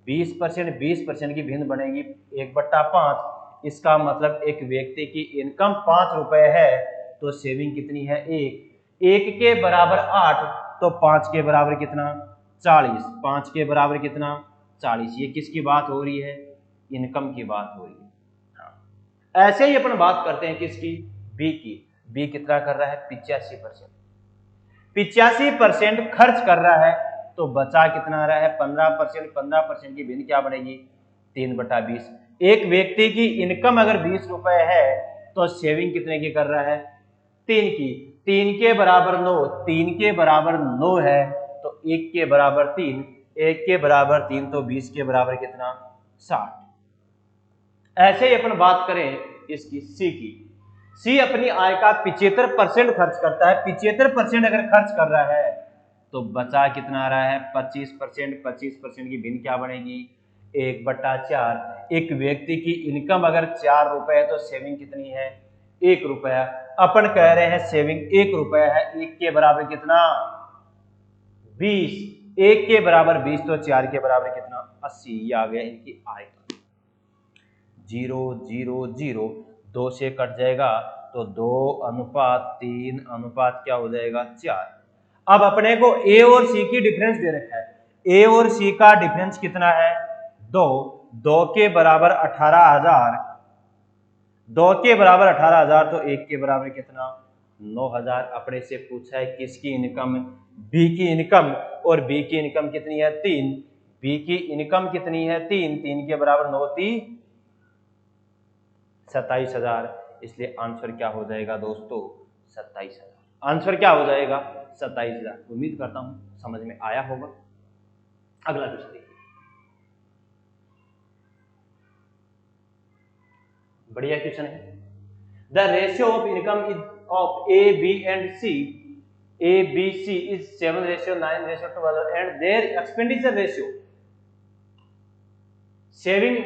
20%। 20% की भिन्न बनेगी 1/5। इसका मतलब एक व्यक्ति की इनकम 5 रुपए है, तो सेविंग कितनी है 1। 1 के बराबर 8, तो 5 के बराबर कितना 40। 5 के बराबर कितना 40। ये किसकी बात हो रही है, इनकम की बात हो रही है। हाँ। ऐसे ही अपन बात करते हैं किसकी, बी की। बी कितना कर रहा है 85%। 85% खर्च कर रहा है, तो बचा कितना रहा है 15%। 15% की भिन्न क्या बनेगी 3/20। एक व्यक्ति की इनकम अगर 20 रुपए है, तो सेविंग कितने की कर रहा है 3 की। 3 के बराबर 9, 3 के बराबर 9 है, तो 1 के बराबर 3, 1 के बराबर 3, तो 20 के बराबर कितना 60। ऐसे ही अपन बात करें इसकी सी की। सी अपनी आय का 75% खर्च करता है। 75% अगर खर्च कर रहा है, तो बचा कितना आ रहा है 25%। 25% की भिन्न क्या बनेगी 1/4। एक व्यक्ति की इनकम अगर 4 रुपए है, तो सेविंग कितनी है 1 रुपया। अपन कह रहे हैं सेविंग 1 रुपया है, 1 के बराबर कितना 20। 1 के बराबर 20, तो 4 के बराबर कितना 80। ये आ गया इनकी आय का। 0 0 0 2 से कट जाएगा, तो 2:3 अनुपात क्या हो जाएगा 4। अब अपने को ए और सी की डिफरेंस दे रखा है। ए और सी का डिफरेंस कितना है 2। 2 के बराबर 18,000, 2 के बराबर 18,000, तो 1 के बराबर कितना 9,000। अपने से पूछा है किसकी इनकम, बी की इनकम, और बी की इनकम कितनी है 3। बी की इनकम कितनी है 3, 3 के बराबर 9 3 27,000। इसलिए आंसर क्या हो जाएगा दोस्तों 27,000। आंसर क्या हो जाएगा 27,000। उम्मीद करता हूं समझ में आया होगा। अगला क्वेश्चन देखिए, बढ़िया क्वेश्चन है। The ratio of income is of A B and C, A B C is 7:9:12 and their expenditure ratio saving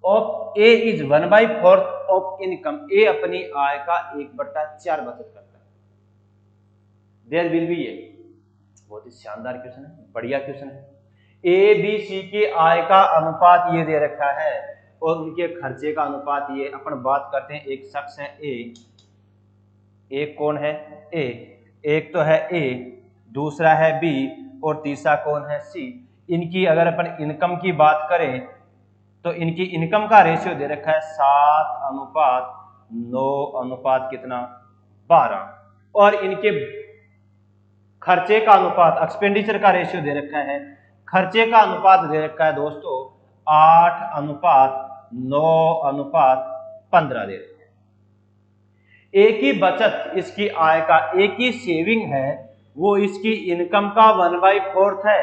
of A is 1/4 of income. A अपनी आय का 1/4 बचत करता है। There will be A. बहुत ही शानदार क्वेश्चन है, बढ़िया क्वेश्चन है। ए बी सी की आय का अनुपात ये दे रखा है और उनके खर्चे का अनुपात ये। अपन बात करते हैं, एक शख्स है ए, एक कौन है ए, एक तो है ए, दूसरा है बी और तीसरा कौन है सी। इनकी अगर अपन इनकम की बात करें तो इनकी इनकम का रेशियो दे रखा है 7:9 अनुपात कितना 12, और इनके खर्चे का अनुपात एक्सपेंडिचर का रेशियो दे रखा है, खर्चे का अनुपात दे रखा है दोस्तों 8:9:15 दे रखा है। एक ही बचत इसकी आय का, एक ही सेविंग है वो इसकी इनकम का 1/4 है।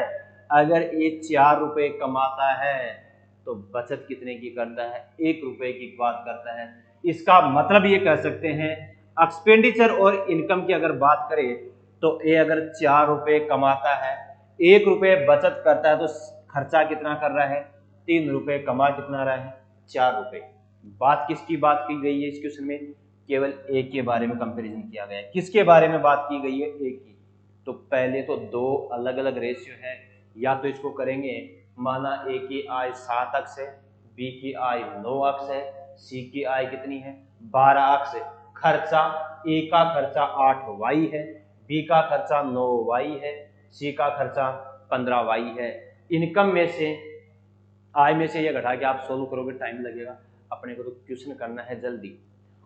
अगर ये 4 रुपए कमाता है तो बचत कितने की करता है, 1 रुपए की बात करता है। इसका मतलब ये कह सकते हैं एक्सपेंडिचर और इनकम की अगर बात करें तो ये अगर 4 रुपए कमाता है, 1 रुपए बचत करता है, तो खर्चा कितना कर रहा है, 3 रुपए, कमा कितना रहा है 4 रुपए। बात किसकी बात की गई है इस क्वेश्चन में, केवल ए के बारे में कंपैरिजन किया गया है। किसके बारे में बात की गई है, ए की। तो पहले तो दो अलग अलग रेशियो है, या तो इसको करेंगे माना ए की आय 7 अक्ष है, बी की आय 9 अक्ष है, सी की आय कितनी है 12 अक्ष है। खर्चा, ए का खर्चा 8y है, बी का खर्चा 9y है, सी का खर्चा 15y है। इनकम में से, आय में से ये घटा के आप सोल्व करोगे, टाइम लगेगा। अपने को तो क्वेश्चन करना है जल्दी,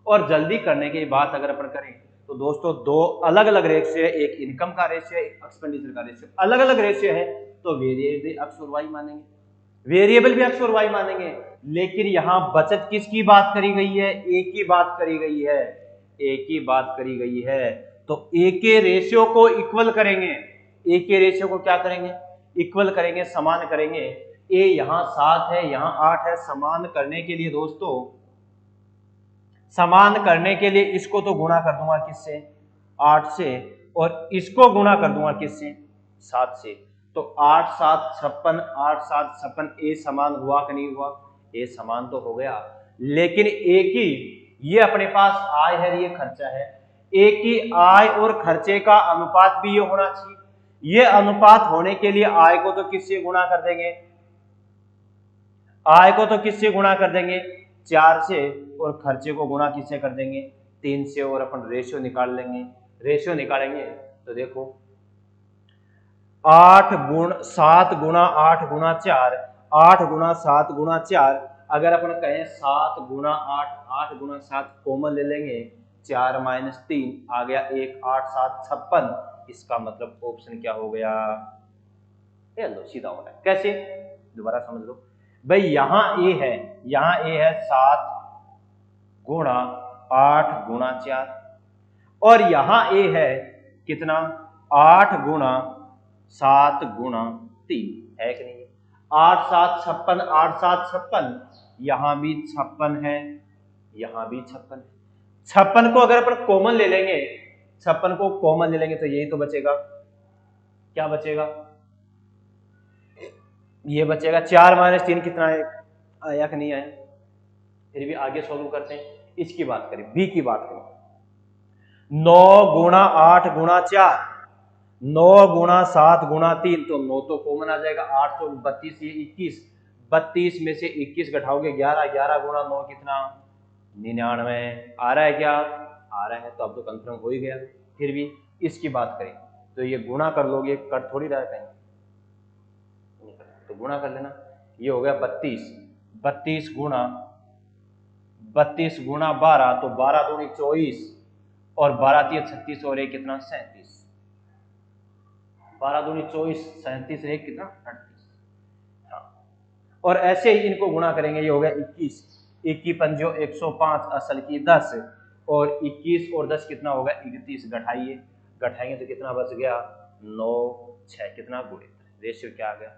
और जल्दी करने की बात अगर अपन करें तो दोस्तों दो अलग अलग रेशियो है, एक इनकम का रेशियो है, एक एक्सपेंडिचर का रेशियो। अलग अलग रेशियो है तो वेरिएबल भी एक्स और वाई मानेंगे, वेरिएबल भी एक्स और वाई मानेंगे। लेकिन यहां बचत किसकी बात करी गई है, ए की बात करी गई है, ए की बात करी गई है। तो ए के रेशियो को इक्वल करेंगे, ए के रेशियो को क्या करेंगे, इक्वल करेंगे, समान करेंगे। ए यहां 7 है, यहां 8 है। समान करने के लिए दोस्तों, समान करने के लिए इसको तो गुणा कर दूंगा किससे, 8 से, और इसको गुणा कर दूंगा किससे, 7 से। तो 8 7 56, 8 7 56, ए समान हुआ कि नहीं हुआ, ए समान तो हो गया। लेकिन ए की ये अपने पास आय है, ये खर्चा है, ए की आय और खर्चे का अनुपात भी ये होना चाहिए। ये अनुपात होने के लिए आय को तो किससे गुणा कर देंगे, आय को तो किससे गुणा कर देंगे 4 से, और खर्चे को गुणा किससे कर देंगे 3 से, और अपन रेशियो निकाल लेंगे। रेशियो निकालेंगे तो देखो 7 गुणा 8 गुणा 4, 8 गुणा 7 गुणा 4। अगर अपन कहें 7 गुणा 8, 8 गुणा 7 कॉमन ले लेंगे, 4 - 3 आ गया 1, 8 7 56। इसका मतलब ऑप्शन क्या हो गया, ये लो सीधा हो रहा है। कैसे, दोबारा समझ लो भाई। यहां ए है, यहां ए है 7 गुणा 8 गुणा 4, और यहां ए है कितना 8 गुणा 7 गुणा 3 है कि नहीं। 8 7 56, 8 7 56, यहां भी 56 है, यहां भी 56 है। 56 को अगर अपन कॉमन ले लेंगे, 56 को कॉमन ले लेंगे तो यही तो बचेगा, क्या बचेगा, ये बचेगा। 4 - 3 कितना है, आया कि नहीं आया। फिर भी आगे सॉल्व करते हैं। इसकी बात करें, बी की बात करें, 9 गुणा 8 गुणा 4, 9 गुणा 7 गुणा 3, तो 9 तो कॉमन आ जाएगा, 8 तो 32, ये 21, 32 में से 21 घटाओगे 11, 11 गुणा 9 कितना 99 आ रहा है, क्या आ रहा है, तो अब तो कंफर्म हो ही गया। फिर भी इसकी बात करें तो ये गुणा कर लोगे, कट थोड़ी रहा है कहीं, तो गुणा कर लेना। ये हो गया 32, 32 गुणा 12, तो 12 दूनी 24, और 12 3 36, और एक कितना 37, 12 दूनी 24, 37 एक कितना 38। हाँ, और ऐसे ही इनको गुणा करेंगे, ये हो गया 21, 21 पंजो 105, असल की 10, और 21 और 10 कितना होगा 31। घटाइए, घटाएंगे तो कितना बच गया 9 6, कितना गुणे, रेशियो क्या आ गया,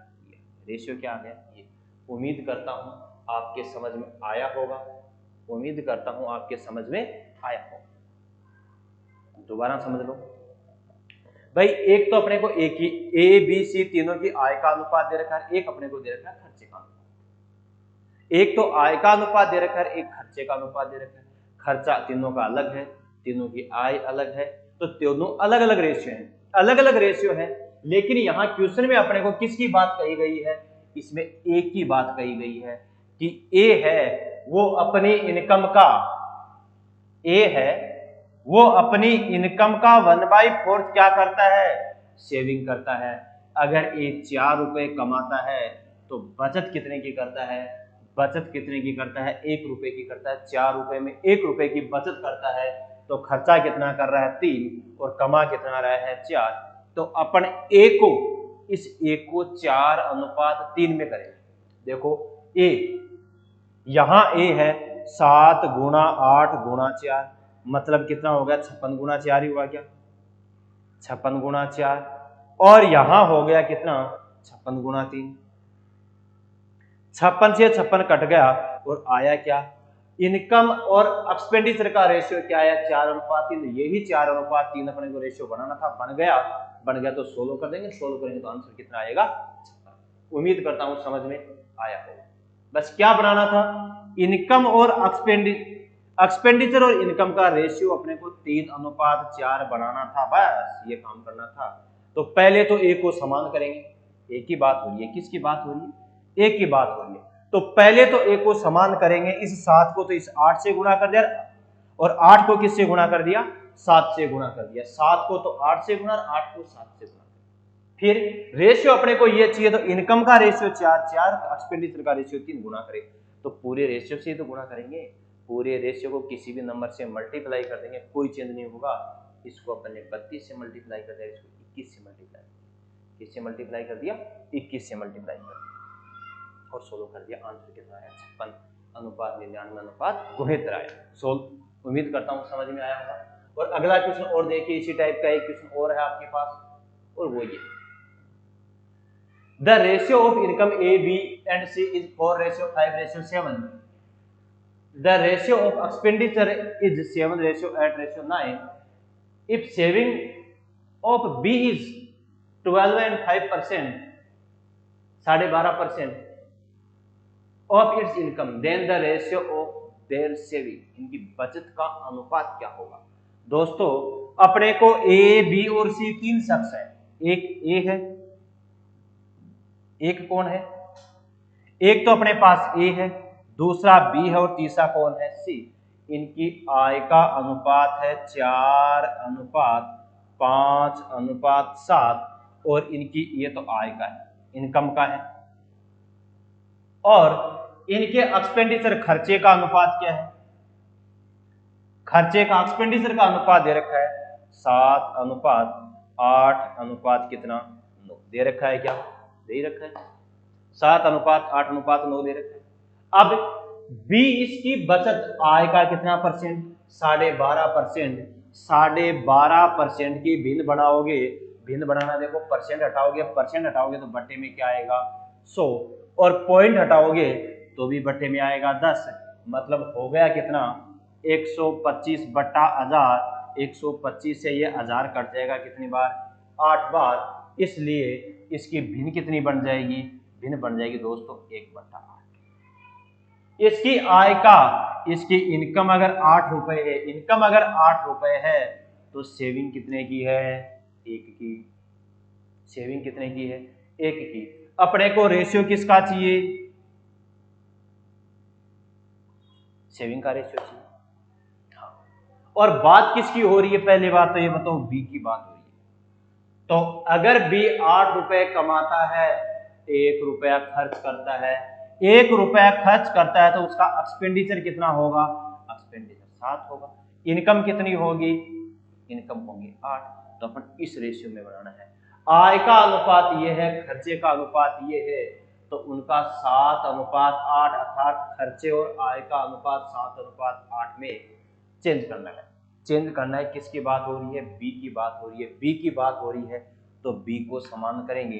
रेशियो क्या आ गया ये। उम्मीद करता हूं आपके समझ में आया होगा, उम्मीद करता हूं आपके समझ में आया होगा। दोबारा समझ लो भाई। एक तो अपने को एक ही ए बी सी तीनों की आय का अनुपात दे रखा है, एक अपने को दे रखा है खर्चे का अनुपात। एक तो आय का अनुपात दे रखा है, एक खर्चे का अनुपात दे रखा है। खर्चा तीनों का अलग है, तीनों की आय अलग है, तो तीनों अलग अलग रेशियो है, अलग अलग रेशियो है। लेकिन यहाँ क्वेश्चन में अपने को किसकी बात कही गई है, इसमें एक की बात कही गई है। कि ए है वो अपनी इनकम का, ए है वो अपनी इनकम का 1/4 क्या करता है, सेविंग करता है। अगर ए 4 रुपए कमाता है तो बचत कितने की करता है, बचत कितने की करता है, 1 रुपए की करता है। 4 रुपए में 1 रुपए की बचत करता है तो खर्चा कितना कर रहा है 3 और कमा कितना रहा है 4। तो अपन ए को, इस ए को 4:3 में करेंगे। देखो ए, यहां ए है 7 गुणा 8 गुणा 4, मतलब कितना हो गया 56 गुणा 4 ही हुआ क्या, 56 गुणा 4। और यहां हो गया कितना 56 गुणा 3, 56 से 56 कट गया और आया क्या, इनकम और एक्सपेंडिचर का रेशियो क्या है 4:3। यही 4:3 अपने को रेशियो बनाना था, बन गया तो सोल्व कर देंगे, सोल्व करेंगे तो आंसर कितना आएगा 56। उम्मीद करता हूं समझ में आया होगा। बस क्या बनाना था, इनकम और एक्सपेंडिचर और इनकम का रेशियो अपने को 3:4 बनाना था, बस ये काम करना था। तो पहले तो ए को समान करेंगे, ए की बात हो रही है, किसकी बात हो रही है, ए की बात हो रही है। तो पहले तो ए को समान करेंगे, इस 7 को तो इस 8 से गुणा कर दिया और 8 को किससे गुणा कर दिया, 7 से गुणा कर दिया। 7 को तो 8 से गुणा और 8 को 7 से गुणा। फिर रेशियो अपने को ये चाहिए तो इनकम का रेशियो 4, एक्सपेंडिचर का रेशियो 3 गुणा करें तो पूरे रेशियो से तो गुणा करेंगे, पूरे रेशियो को किसी भी नंबर से मल्टीप्लाई कर देंगे, कोई चेंज नहीं होगा। इसको अपन ने 32 से मल्टीप्लाई कर दिया, इसको 21 से मल्टीप्लाई, किससे मल्टीप्लाई कर दिया, 21 से मल्टीप्लाई कर दिया और सोल्व कर दिया। आंसर कितना आया 56:99:गुणित आया। सोल्व, उम्मीद करता हूं समझ में आया होगा। और अगला क्वेश्चन और देखिए, इसी टाइप का एक क्वेश्चन और है आपके पास, और वो ये, the ratio of income A B and C is 4:5:7। The ratio of expenditure is 7:8:9। If saving of B is 12.5%, 12.5% of its income, then the ratio of their saving, इनकी बचत का अनुपात क्या होगा। दोस्तों अपने को ए बी और सी 3 शख्स है, एक ए है, एक कौन है, एक तो अपने पास ए है, दूसरा बी है और तीसरा कौन है सी। इनकी आय का अनुपात है 4:5:7 और इनकी ये तो आय का है, इनकम का है। और इनके एक्सपेंडिचर खर्चे का अनुपात क्या है, खर्चे का एक्सपेंडिचर का अनुपात दे रखा है 7:8 कितना 9 दे रखा है, क्या दे रखा है 7:8:9 दे रखा है। अब बी इसकी बचत आय का कितना परसेंट, 12.5%, 12.5% की भिन्न बनाओगे, भिन्न बनाना देखो, परसेंट हटाओगे तो बट्टे में क्या आएगा 100 और पॉइंट हटाओगे तो भी बट्टे में आएगा 10, मतलब हो गया कितना 125/1000। 125 से ये 1000 कट जाएगा कितनी बार, 8 बार, इसलिए इसकी भिन्न कितनी बन जाएगी, भिन्न बन जाएगी दोस्तों 1/8। इसकी आय का, इसकी इनकम अगर 8 रुपए है, इनकम अगर 8 रुपए है तो सेविंग कितने की है, 1 की। सेविंग कितने की है, 1 की। अपने को रेशियो किसका चाहिए, सेविंग का रेशियो चाहिए। हाँ। और बात किसकी हो रही है, पहले बात तो ये बताओ, बी की बात हो रही है। तो अगर बी 8 रुपए कमाता है, 1 रुपया खर्च करता है, 1 रुपया खर्च करता है तो उसका एक्सपेंडिचर कितना होगा, एक्सपेंडिचर 7 होगा। इनकम कितनी होगी, इनकम होगी 8। तो अपन इस रेशियो में बनाना है। आय का अनुपात ये है, खर्चे का अनुपात ये है, तो उनका 7:8 अर्थात खर्चे और आय का अनुपात 7:8 में चेंज करना है। चेंज करना है, किसकी बात हो रही है, बी की बात हो रही है। बी की बात हो रही है तो बी को समान करेंगे।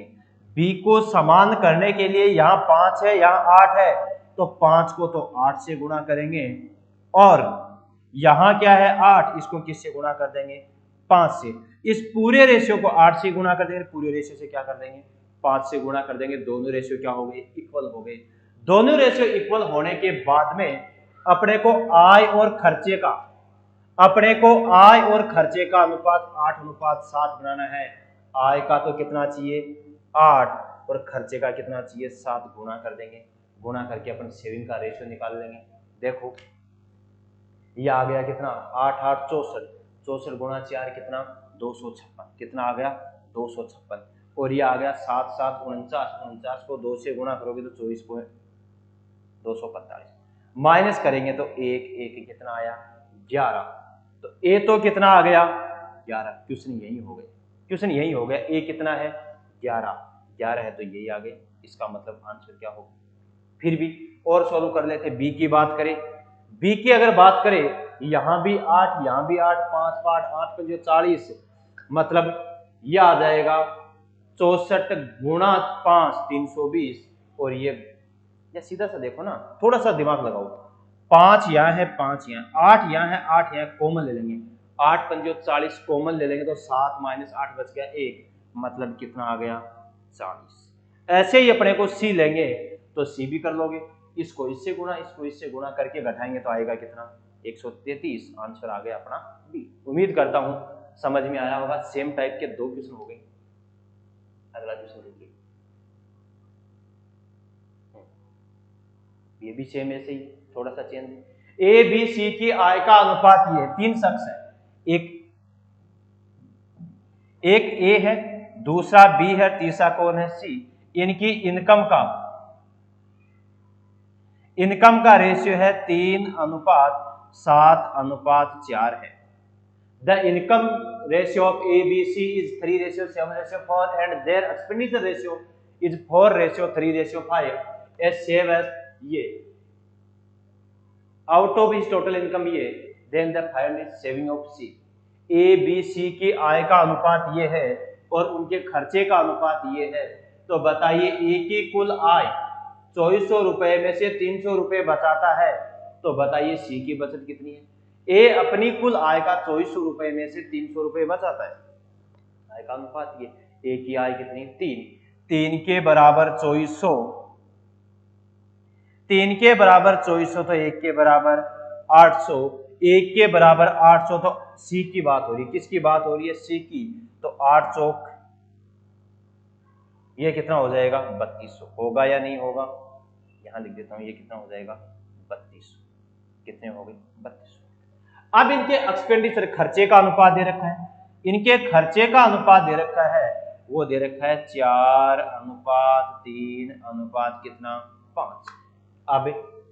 बी को समान करने के लिए यहाँ 5 है, यहाँ 8 है, तो 5 को तो 8 से गुणा करेंगे और यहाँ क्या है 8, इसको किससे गुणा कर देंगे 5 से। इस पूरे रेशियो को 8 से गुणा कर देंगे, पूरे रेशियो से क्या कर देंगे 5 से गुणा कर देंगे। दोनों रेशियो क्या हो गए, इक्वल हो गए। दोनों रेशियो इक्वल होने के बाद में अपने को आय और खर्चे का, अपने को आय और खर्चे का अनुपात 8:7 बनाना है। आय का तो कितना चाहिए 8 और खर्चे का कितना चाहिए 7, गुणा कर देंगे। गुणा करके अपन सेविंग का रेशियो निकाल लेंगे। देखो ये आ गया कितना 8 8 64, 64 गुणा 4 कितना 256, कितना आ गया 256। और ये आ गया 7 7 49, 49 को 2 से गुणा करोगे तो 24.245, माइनस करेंगे तो 1 1 कितना आया 11। तो ए तो कितना आ गया 11, क्वेश्चन यही हो गया, क्वेश्चन यही हो गया। ए कितना है 11, 11 है तो यही आ गया, इसका मतलब आंसर क्या होगा। फिर भी और सॉल्व कर लेते। बी की बात करें, बी की अगर बात करें यहां भी 8 यहां भी 8, 5 5 8 5 40, मतलब ये आ जाएगा 64 गुणा 5 320। और ये सीधा सा देखो ना, थोड़ा सा दिमाग लगाओ, 5 यहाँ है 5 यहाँ, 8 यहाँ है 8 यहाँ, कॉमन ले लेंगे, 8 5 40 कॉमन ले लेंगे तो 7 माइनस 8 बच गया 1, मतलब कितना आ गया 40। ऐसे ही अपने को सी लेंगे तो सी भी कर लोगे, इसको इससे गुणा इसको इससे गुणा करके घटाएंगे तो आएगा कितना 133। आंसर आ गया अपना बी। उम्मीद करता हूं समझ में आया होगा। सेम टाइप के 2 क्वेश्चन हो गए। अगला क्वेश्चन देखिए, ये भी सेम ऐसे ही, थोड़ा सा चेंज। ए बी सी की आय का अनुपात ये 3 शख्स है, एक ए है, दूसरा बी है, तीसरा कौन है सी। इनकी इनकम का रेशियो है 3:7:4 है। The income ratio of A B C is 3:7:4 and their expenditure ratio is 4:3:5 as save as ये। Out of is total income ये, then the find is saving of C. A B C की आय का अनुपात ये है और उनके खर्चे का अनुपात ये है, तो बताइए ए की कुल आय 2400 रुपए में से 300 रुपए बचाता है, तो बताइए सी की बचत कितनी है। ए अपनी कुल आय का 2400 रुपए में से 300 रुपए बचाता है, आय का अनुपात ये। ए की आय कितनी 3 के बराबर 2400, 3 के बराबर 2400 तो 1 के बराबर 800, 1 के बराबर 800 तो सी की बात हो रही है, किसकी बात हो रही है सी की। तो 8 चौक ये कितना हो जाएगा 3200, होगा या नहीं होगा, यहां लिख देता हूं, ये कितना हो जाएगा 3200, कितने हो गए 3200। अब इनके एक्सपेंडिचर खर्चे का अनुपात दे रखा है, इनके खर्चे का अनुपात दे रखा है, वो दे रखा है 4:3 कितना 5। अब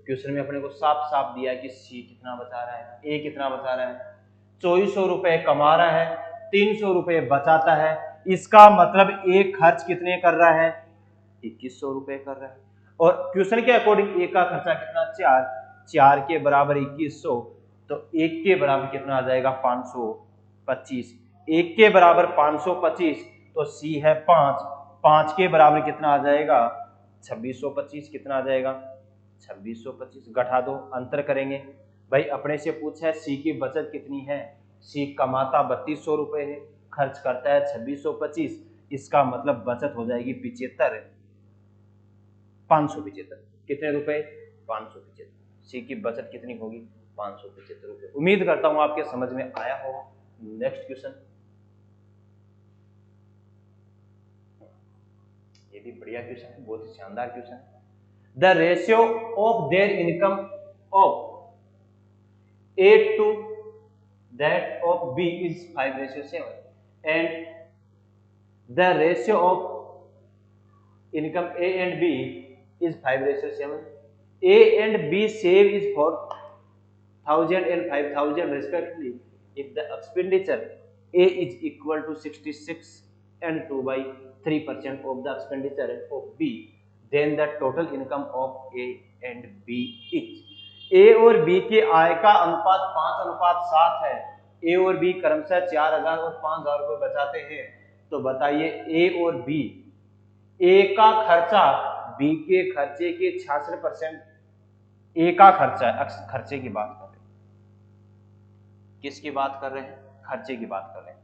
क्वेश्चन में अपने को साफ साफ दिया है कि सी कितना बचा रहा है, ए कितना बचा रहा है, 2400 रुपए कमा रहा है, 300 रुपए बचाता है, इसका मतलब ए खर्च कितने कर रहा है 2100 रुपए कर रहा है। और क्वेश्चन के अकॉर्डिंग ए का खर्चा कितना 4 के बराबर 2100, तो 1 के बराबर कितना आ जाएगा 525, 1 के बराबर 525 तो सी है 5 के बराबर कितना आ जाएगा 2625, कितना आ जाएगा 2625। घटा दो, अंतर करेंगे भाई, अपने से पूछा है सी की बचत कितनी है, सी कमाता 3200 रुपए है, खर्च करता है 2625, इसका मतलब बचत हो जाएगी 575 कितने रुपए 575। सी की बचत कितनी होगी 575 रुपए। उम्मीद करता हूं आपके समझ में आया होगा। नेक्स्ट क्वेश्चन, ये भी बढ़िया क्वेश्चन है, बहुत ही शानदार क्वेश्चन है। The ratio of their income of A to that of B is 5:7 and the ratio of income A and B is 5:7. A and B save is 4,000 and 5,000 respectively. If the expenditure A is equal to 66 and 2/3% of the expenditure of B, then the total income of A and B is। ए और B के आय का अनुपात 5:7 है, ए और B क्रमशः 4000 और 5000 रुपए बचाते हैं, तो बताइए ए और बी, ए का खर्चा बी के खर्चे के 66%, ए का खर्चा है, खर्चे की बात कर रहे हैं, किसकी बात कर रहे हैं खर्चे की बात कर रहे हैं,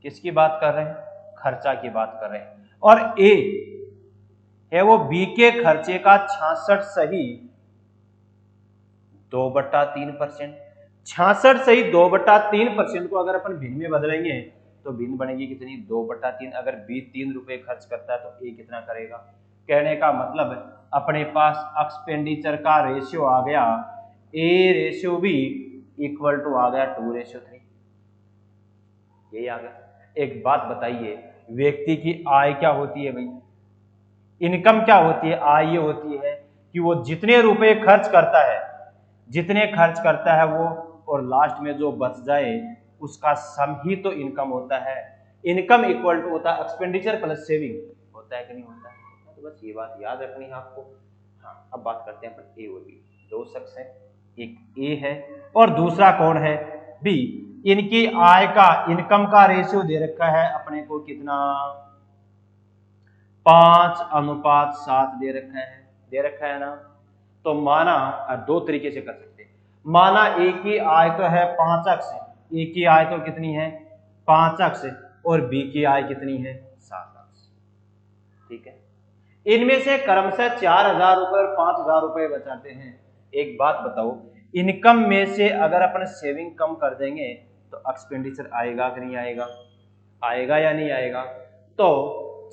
किसकी बात कर रहे हैं खर्चा की बात कर रहे हैं। और ए है वो बी के खर्चे का 66 सही 2/3%, 66 सही 2/3% को अगर अपन भिन्न में बदलेंगे तो भिन्न बनेगी कितनी 2/3। अगर बी 3 रुपए खर्च करता है तो ए कितना करेगा कहने का मतलब अपने पास एक्सपेंडिचर का रेशियो आ गया A/B इक्वल टू आ गया 2/3। यही आ गया। एक बात बताइए, व्यक्ति की आय क्या होती है भाई? इनकम क्या होती है? आय ये होती है कि वो जितने रुपए खर्च करता है, जितने खर्च करता है वो, और लास्ट में जो बच जाए उसका सम ही तो इनकम होता है। इनकम इक्वल टू होता है एक्सपेंडिचर प्लस सेविंग। होता है कि नहीं होता है? तो बस ये बात याद रखनी है आपको। हाँ, अब बात करते हैं अपन ए और बी। दो शख्स हैं, एक ए है और दूसरा कौन है? बी। इनकी आय का, इनकम का रेशियो दे रखा है अपने को कितना? 5:7 दे रखा है, दे रखा है ना। तो माना दो तरीके से कर सकते हैं। माना ए की आय तो है 5 अक्ष, ए की आय तो कितनी है? 5 अक्ष, और बी की आय कितनी है? 7 अक्ष। ठीक है, इनमें से क्रमशः 4,000 रुपए और 5,000 रुपए बचाते हैं। एक बात बताओ, इनकम में से अगर अपन सेविंग कम कर देंगे तो एक्सपेंडिचर आएगा कि नहीं आएगा? आएगा या नहीं आएगा? तो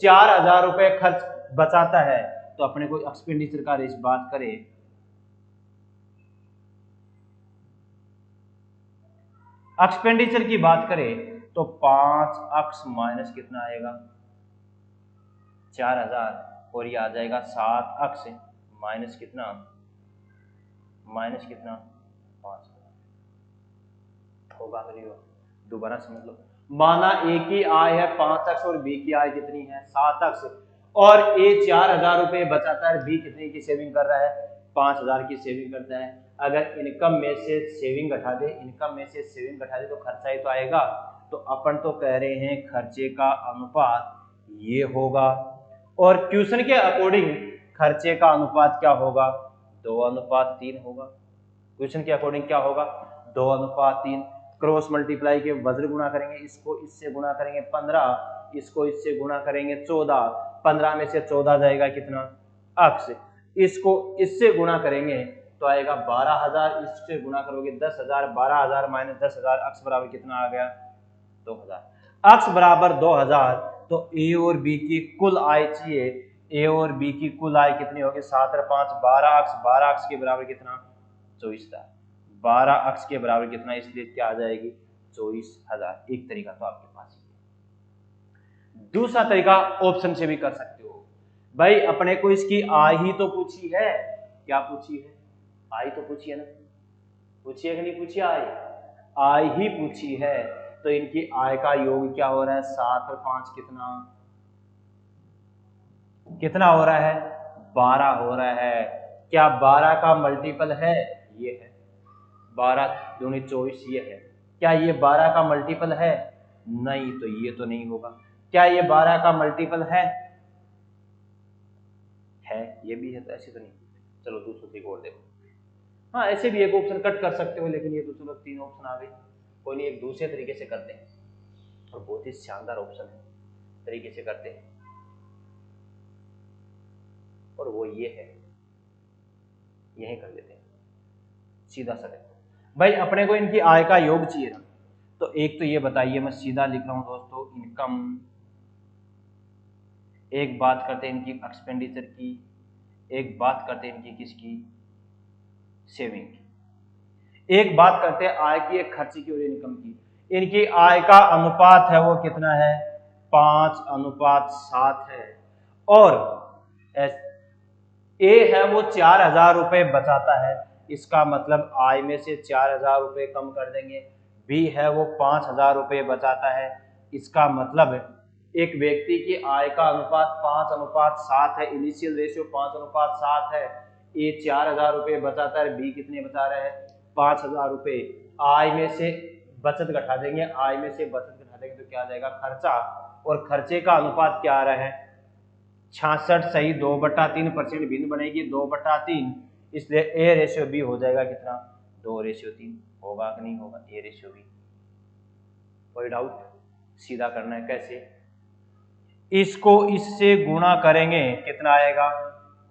4,000 रुपए खर्च बचाता है, तो अपने को एक्सपेंडिचर का रेस बात करें, एक्सपेंडिचर की बात करें तो 5 अक्ष माइनस कितना आएगा? 4,000, और ये आ जाएगा 7 अक्ष माइनस कितना? माइनस कितना? 5,000 होगा। दोबारा समझ लो। माना ए की आय है 5 अक्ष और बी की आय कितनी है? 7 अक्ष, और ए 4,000 रुपए बचाता है, बी कितने की सेविंग कर रहा है? 5,000 की सेविंग करता है। अगर इनकम में से सेविंग घटा दे, इनकम में से सेविंग घटा दे तो खर्चा ही तो आएगा। तो अपन तो कह रहे हैं खर्चे का अनुपात ये होगा, और क्वेश्चन के अकॉर्डिंग खर्चे का अनुपात क्या होगा? 2:3 होगा। क्वेश्चन के अकॉर्डिंग क्या होगा? 2:3। क्रॉस मल्टीप्लाई के वज्र गुणा करेंगे, इसको इससे गुणा करेंगे 15, इसको इससे गुणा करेंगे 14, 15 में से 14 जाएगा कितना? अक्ष। इसको इससे गुणा करेंगे तो आएगा 12,000, इससे गुणा करोगे 10,000, 12,000 माइनस 10,000, अक्ष बराबर कितना आ गया? 2,000। अक्ष बराबर 2,000। तो ए और बी की कुल आय चाहिए। ए और बी की कुल आय कितनी होगी? 7 और 5 12 अक्ष, 12 अक्ष के बराबर कितना? 24,000। 12 अक्ष के बराबर कितना? इसलिए क्या आ जाएगी? 24,000। एक तरीका तो आपके पास ही। दूसरा तरीका ऑप्शन से भी कर सकते हो भाई। अपने को इसकी आय ही तो पूछी है। क्या पूछी है? आय तो पूछी है ना। पूछी है कि नहीं पूछी? आय ही पूछी है। तो इनकी आय का योग क्या हो रहा है? 7 और 5 कितना? कितना हो रहा है? 12 हो रहा है। क्या 12 का मल्टीपल है? ये है। 12 दूनी 24 ये है। क्या ये 12 का मल्टीपल है? नहीं, तो ये तो नहीं होगा। क्या ये 12 का मल्टीपल है? ये भी है, तो ऐसे तो नहीं। चलो दूसरा तरीका और देखो। हाँ, ऐसे भी एक ऑप्शन कट कर सकते हो, लेकिन ये तो चलो 3 ऑप्शन आ गए। कोई नहीं, एक दूसरे तरीके से करते हैं, और बहुत ही शानदार ऑप्शन है, तरीके से करते हैं, और वो ये है। यही कर लेते हैं सीधा सा। देखो भाई, अपने को इनकी आय का योग चाहिए ना। तो एक तो ये बताइए, मैं सीधा लिख रहा हूं दोस्तों, इनकम। एक बात करते हैं इनकी एक्सपेंडिचर की, एक बात करते हैं इनकी किसकी? सेविंग की। एक बात करते हैं आय की, एक खर्चे की और इनकम की। इनकी आय का अनुपात है वो कितना है? 5:7 है। और ए है वो 4,000 रुपए बचाता है, इसका मतलब आय में से 4,000 रुपए कम कर देंगे। बी है वो 5,000 रुपए बचाता है, इसका मतलब एक व्यक्ति की आय का अनुपात 5:7 है, इनिशियल रेशियो 5:7 है। ए 4,000 रुपए बचाता है, बी कितने बचा रहा है? 5,000 रुपए। आय में से बचत घटा देंगे, आय में से बचत घटा देंगे तो क्या आ जाएगा? खर्चा। और खर्चे का अनुपात क्या आ रहा है? 66 सही 2/3% भिन्न बनेगी 2/3, इसलिए A/B हो जाएगा कितना? 2/3। होगा कि नहीं होगा? A/B। कोई डाउट? सीधा करना है। कैसे? इसको इससे गुणा करेंगे, कितना आएगा?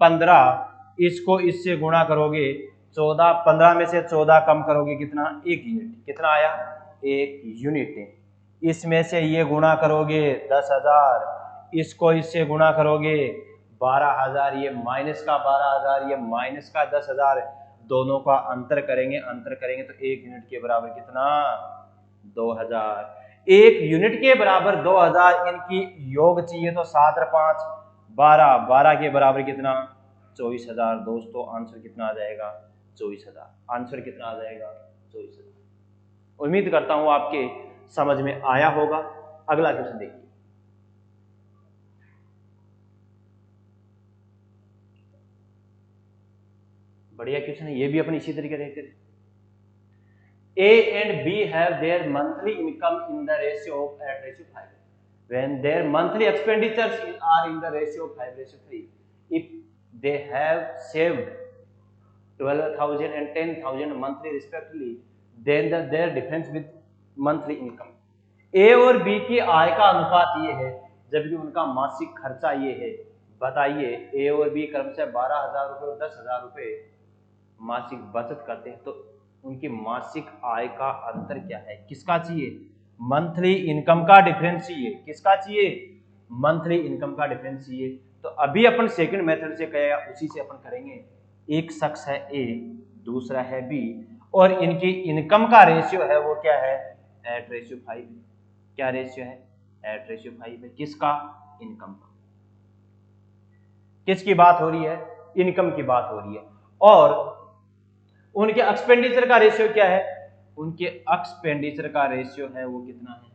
15। इसको इससे गुणा करोगे 14, 15 में से 14 कम करोगे कितना? 1 यूनिट। कितना आया? 1 यूनिट। इसमें से ये गुणा करोगे 10,000, इसको इससे गुणा करोगे 12,000, ये माइनस का 12,000, ये माइनस का 10,000, दोनों का अंतर करेंगे, अंतर करेंगे तो 1 यूनिट के बराबर कितना, 2000। 1 यूनिट के बराबर 2000, इनकी योग चाहिए तो 7 और 5 12, 12 के बराबर कितना, 24,000। दोस्तों आंसर कितना आ जाएगा, 24,000। आंसर कितना आ जाएगा, 24,000। उम्मीद करता हूं आपके समझ में आया होगा। अगला क्वेश्चन देखिए। बढ़िया क्वेश्चन है, ये भी अपन इसी तरीके देखते हैं। A and B have their monthly income in the ratio of at ratio 5. When their monthly expenditures are in the ratio of 5:3, if they have saved 12,000 and 10,000 monthly respectively, then their difference with monthly income. A और B की आय का अनुपात ये है, जबकि उनका मासिक खर्चा ये है। बताइए A और B क्रमशः 12,000 रुपए और 10,000 रुपए मासिक बचत करते हैं, तो उनकी मासिक आय का अंतर क्या है, किसका चाहिए, मंथली इनकम का डिफरेंस चाहिए। किसका चाहिए, मंथली इनकम का डिफरेंस चाहिए। तो अभी अपन सेकंड मेथड से कहेगा, उसी से अपन करेंगे। एक शख्स है ए, दूसरा है बी, और इनकी इनकम का रेशियो है वो क्या है, एट रेशियो 5। क्या रेशियो है, एट रेशियो 5 है। किसका, इनकम का। किसकी बात हो रही है, इनकम की बात हो रही है। और उनके एक्सपेंडिचर का रेशियो क्या है, उनके एक्सपेंडिचर का रेशियो है वो कितना है,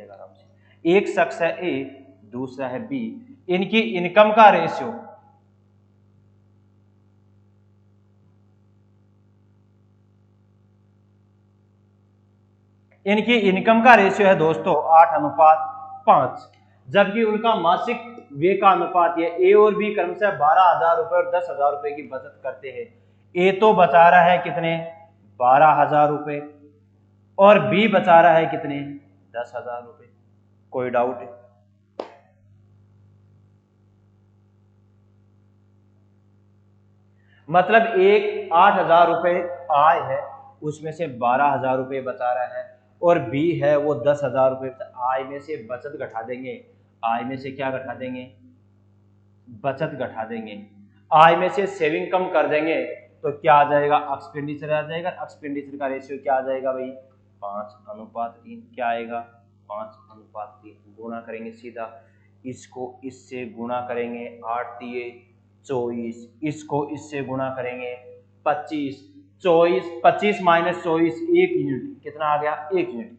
आराम से। एक शख्स है ए, दूसरा है बी, इनकी इनकम का रेशियो है दोस्तों 8:5, जबकि उनका मासिक व्यय का अनुपात है। ए और बी क्रमशः 12,000 रुपए और 10,000 रुपए की बचत करते हैं। ए तो बचा रहा है कितने, 12,000 रुपए, और बी बचा रहा है कितने, 10,000 रुपए। कोई डाउट है, मतलब एक 8,000 रुपए आय है, उसमें से 12,000 रुपए बचा रहा है, और बी है वो 10,000 रुपए। आय में से बचत घटा देंगे, आय में से क्या घटा देंगे, बचत घटा देंगे, आय में से सेविंग कम कर देंगे, तो क्या आ जाएगा, एक्सपेंडिचर आ जाएगा। एक्सपेंडिचर का रेशियो क्या आ जाएगा भाई, 5:3। क्या आएगा, 5:3। गुणा करेंगे सीधा, इसको इससे गुणा करेंगे, 8 दिए 24, इसको इससे गुणा करेंगे 25, 25 माइनस 24 1 यूनिट, कितना आ गया, 1 यूनिट।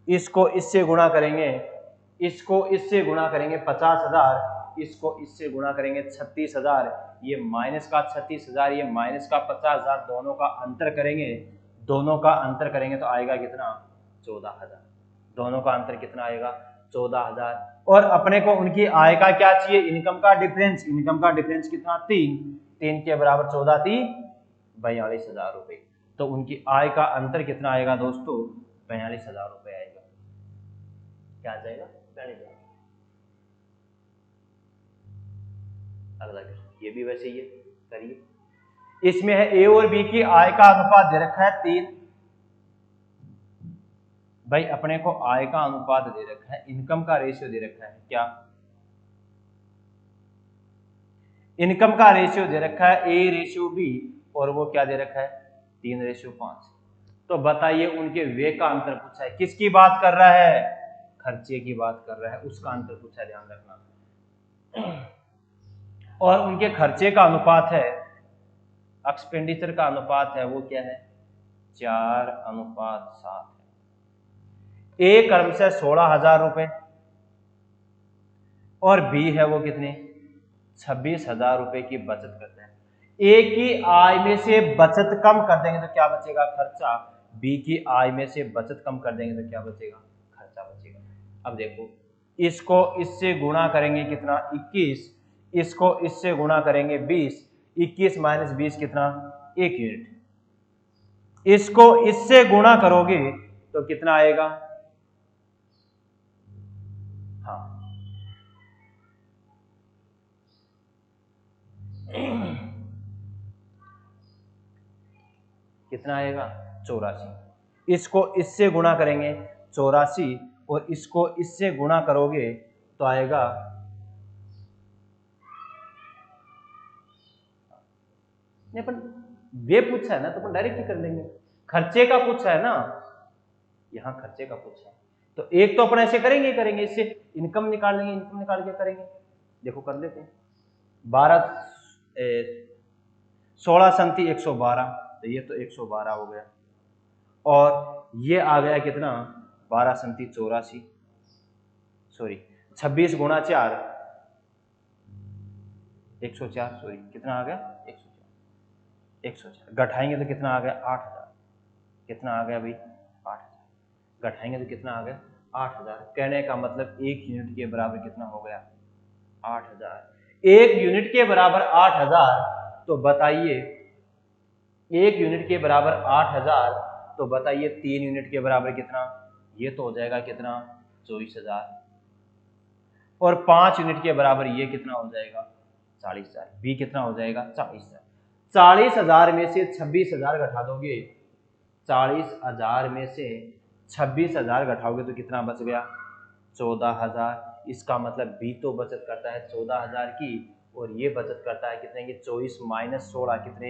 इसको इससे गुणा करेंगे, इसको इससे गुणा करेंगे 50,000, इसको इससे गुणा करेंगे 36,000, ये माइनस का 36,000, ये माइनस का 50,000, दोनों का अंतर करेंगे, दोनों का अंतर करेंगे तो आएगा कितना, 14,000। दोनों का अंतर कितना आएगा, 14,000। और अपने को उनकी आय का क्या चाहिए, इनकम का डिफरेंस। इनकम का डिफरेंस कितना, 3 के बराबर 14 3 42,000 रुपए। तो उनकी आय का अंतर कितना आएगा दोस्तों, 42,000 रुपए आएगा। क्या आ जाएगा, 42,000। अगला क्वेश्चन, ये भी वैसे ही है, करिए। इसमें है ए और बी की आय का अनुपात दे रखा है 3। भाई अपने को आय का अनुपात दे रखा है, इनकम का रेशियो दे रखा है, क्या, इनकम का रेशियो दे रखा है ए रेशियो बी, और वो क्या दे रखा है, 3:5। तो बताइए उनके व्यय का अंतर पूछा है, किसकी बात कर रहा है, खर्चे की बात कर रहा है, उसका अंतर पूछा है, ध्यान रखना। और उनके खर्चे का अनुपात है, एक्सपेंडिचर का अनुपात है वो क्या है, 4:7 है। ए क्रमशः 16,000 रुपए, और बी है वो कितने, 26,000 रुपए की बचत करते हैं। ए की आय में से बचत कम कर देंगे तो क्या बचेगा, खर्चा। बी की आय में से बचत कम कर देंगे तो क्या बचेगा, खर्चा बचेगा। अब देखो, इसको इससे गुणा करेंगे कितना, 21, इसको इससे गुणा करेंगे 20, 21 माइनस 20 कितना, 1 यूनिट। इसको इससे गुणा करोगे तो कितना आएगा, हाँ कितना आएगा, 84। इसको इससे गुणा करेंगे 84, और इसको इससे गुणा करोगे तो आएगा नहीं, अपन वे पूछा है ना तो अपन डायरेक्ट ही कर लेंगे। खर्चे का पूछा है ना, यहाँ खर्चे का पूछा है तो एक तो अपन ऐसे करेंगे करेंगे, इससे इनकम निकाल लेंगे, इनकम निकाल के करेंगे। देखो कर लेते हैं। 16 संति 112, तो ये तो 112 हो गया, और ये आ गया कितना 12 संति 84, सॉरी 26 गुणा 4 104, सॉरी कितना आ गया 104 घटाएंगे तो कितना आ गया 8000, कितना आ गया भाई 8000, घटाएंगे तो कितना आ गया 8000। कहने का मतलब एक यूनिट के बराबर कितना हो गया 8000। एक यूनिट के बराबर 8000, तो बताइए एक यूनिट के बराबर 8000, तो बताइए 3 यूनिट के बराबर कितना, ये तो हो जाएगा कितना 24000, और 5 यूनिट के बराबर ये कितना हो जाएगा 40000, बी कितना हो जाएगा 40000। 40000 में से 26000 घटा दोगे, 40000 में से 26000 घटाओगे तो कितना बच गया 14000। इसका मतलब बी तो बचत करता है 14000 की, और ये बचत करता है कितने की 24 माइनस 16 कितने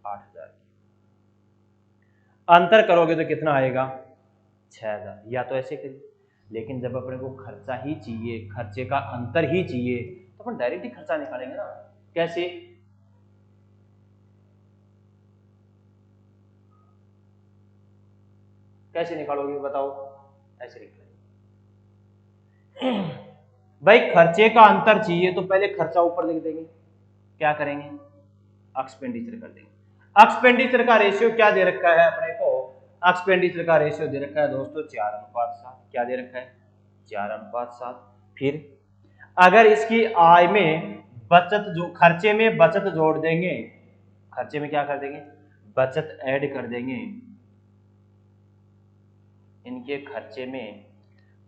8000 की। अंतर करोगे तो कितना आएगा 6000, या तो ऐसे करिए। लेकिन जब अपने को खर्चा ही चाहिए, खर्चे का अंतर ही चाहिए, तो अपन डायरेक्ट ही खर्चा निकालेंगे ना। कैसे, कैसे निकालोगे बताओ, ऐसे निकालेंगे। भाई खर्चे का अंतर चाहिए तो पहले खर्चा ऊपर लिख देंगे, क्या करेंगे एक्सपेंडिचर कर देंगे। एक्सपेंडिचर का रेशियो क्या दे रखा है अपने को, एक्सपेंडिचर का रेशियो दे रखा है दोस्तों 4:7। क्या दे रखा है 4:7। फिर अगर इसकी आय में बचत, जो खर्चे में बचत जोड़ देंगे, खर्चे में क्या कर देंगे बचत ऐड कर देंगे इनके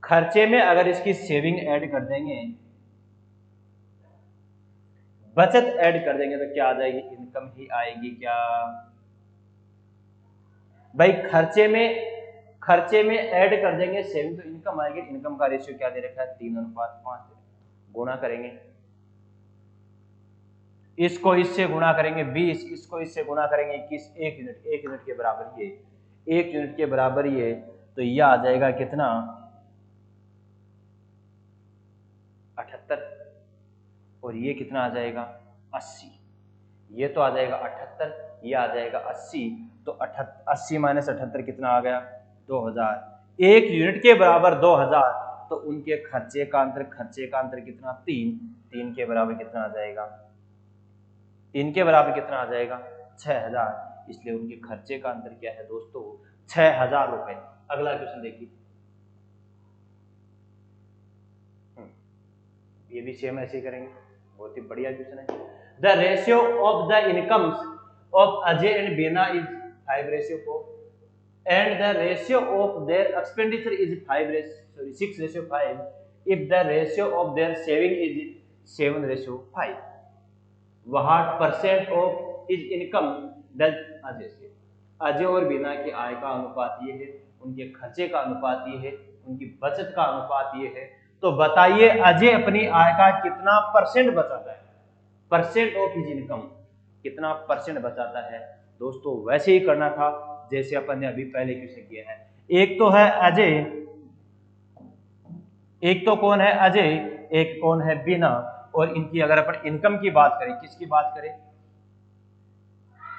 खर्चे में अगर इसकी सेविंग ऐड कर देंगे, बचत ऐड कर देंगे, तो क्या आ जाएगी इनकम ही आएगी। क्या भाई खर्चे में ऐड कर देंगे सेविंग, तो इनकम आएगी। इनकम का रेशियो क्या दे रखा है 3:5, गुणा करेंगे, इसको इससे गुणा करेंगे 20, इसको इससे गुणा करेंगे 21, 1 यूनिट के बराबर ये, 1 यूनिट के बराबर ये, तो ये आ जाएगा कितना 78, और ये कितना आ जाएगा 80, ये तो आ जाएगा 78, ये आ जाएगा 80, तो 80 माइनस 78 कितना आ गया 2000। 1 यूनिट के बराबर 2000, तो उनके खर्चे का अंतर कितना 3 के बराबर कितना आ जाएगा, इनके बराबर कितना आ जाएगा 6000। इसलिए उनके खर्चे का अंतर क्या है दोस्तों 6000 रुपए। अगला क्वेश्चन देखिए, ये भी सेम ऐसे ही करेंगे, बहुत ही बढ़िया क्वेश्चन है। The ratio of the incomes of Ajay and Bina is 5:4 and the ratio of their expenditure is 6:5 if the ratio of their saving is 7:5. What percent of his income does Ajay से, अजय और बीना की आय का अनुपात ये है, उनके खर्चे का अनुपात ये है, उनकी बचत का अनुपात ये है। तो बताइए अजय अपनी आय का कितना परसेंट बचाता है, परसेंट ऑफ हिज इनकम कितना परसेंट बचाता है। दोस्तों वैसे ही करना था जैसे अपन ने अभी पहले क्वेश्चन किया है। एक तो है अजय, एक तो कौन है अजय, एक कौन है बीना, और इनकी अगर अपन इनकम की बात करें, किसकी बात करें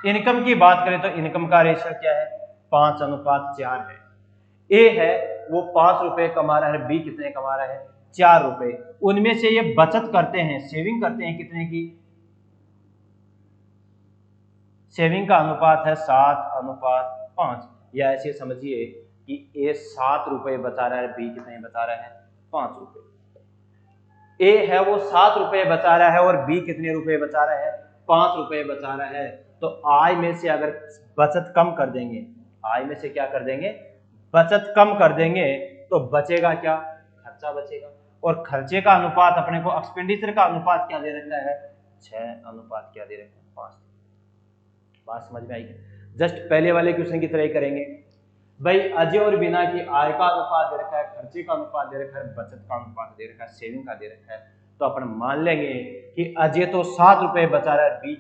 इनकम की बात करें, तो इनकम का रेशियो क्या है 5:4 है। ए है वो 5 रुपए कमा रहा है, बी कितने कमा रहा है 4 रुपए। उनमें से ये बचत करते हैं, सेविंग करते हैं कितने की, सेविंग का अनुपात है 7:5, या ऐसे समझिए कि ए 7 रुपए बचा रहा है, बी कितने बचा रहा है 5 रुपए। ए है वो 7 रुपए बचा रहा है और बी कितने रुपए बचा रहा है 5 रुपए बचा रहा है। तो आय में से अगर बचत कम कर देंगे, आय में से क्या कर देंगे बचत कम कर देंगे, तो बचेगा क्या खर्चा बचेगा। और खर्चे का अनुपात अपने को एक्सपेंडिचर का अनुपात क्या दे रखा है 6 क्या दे रखा है 5। बात समझ में आई? जस्ट पहले वाले क्वेश्चन की तरह ही करेंगे। भाई अजय और बीना की आय का अनुपात दे रखा है, खर्चे का अनुपात दे रखा है, बचत का अनुपात दे रखा है, सेविंग का दे रखा है। तो अपन मान लेंगे कि अजय तो 7 रुपए बचा रहा है,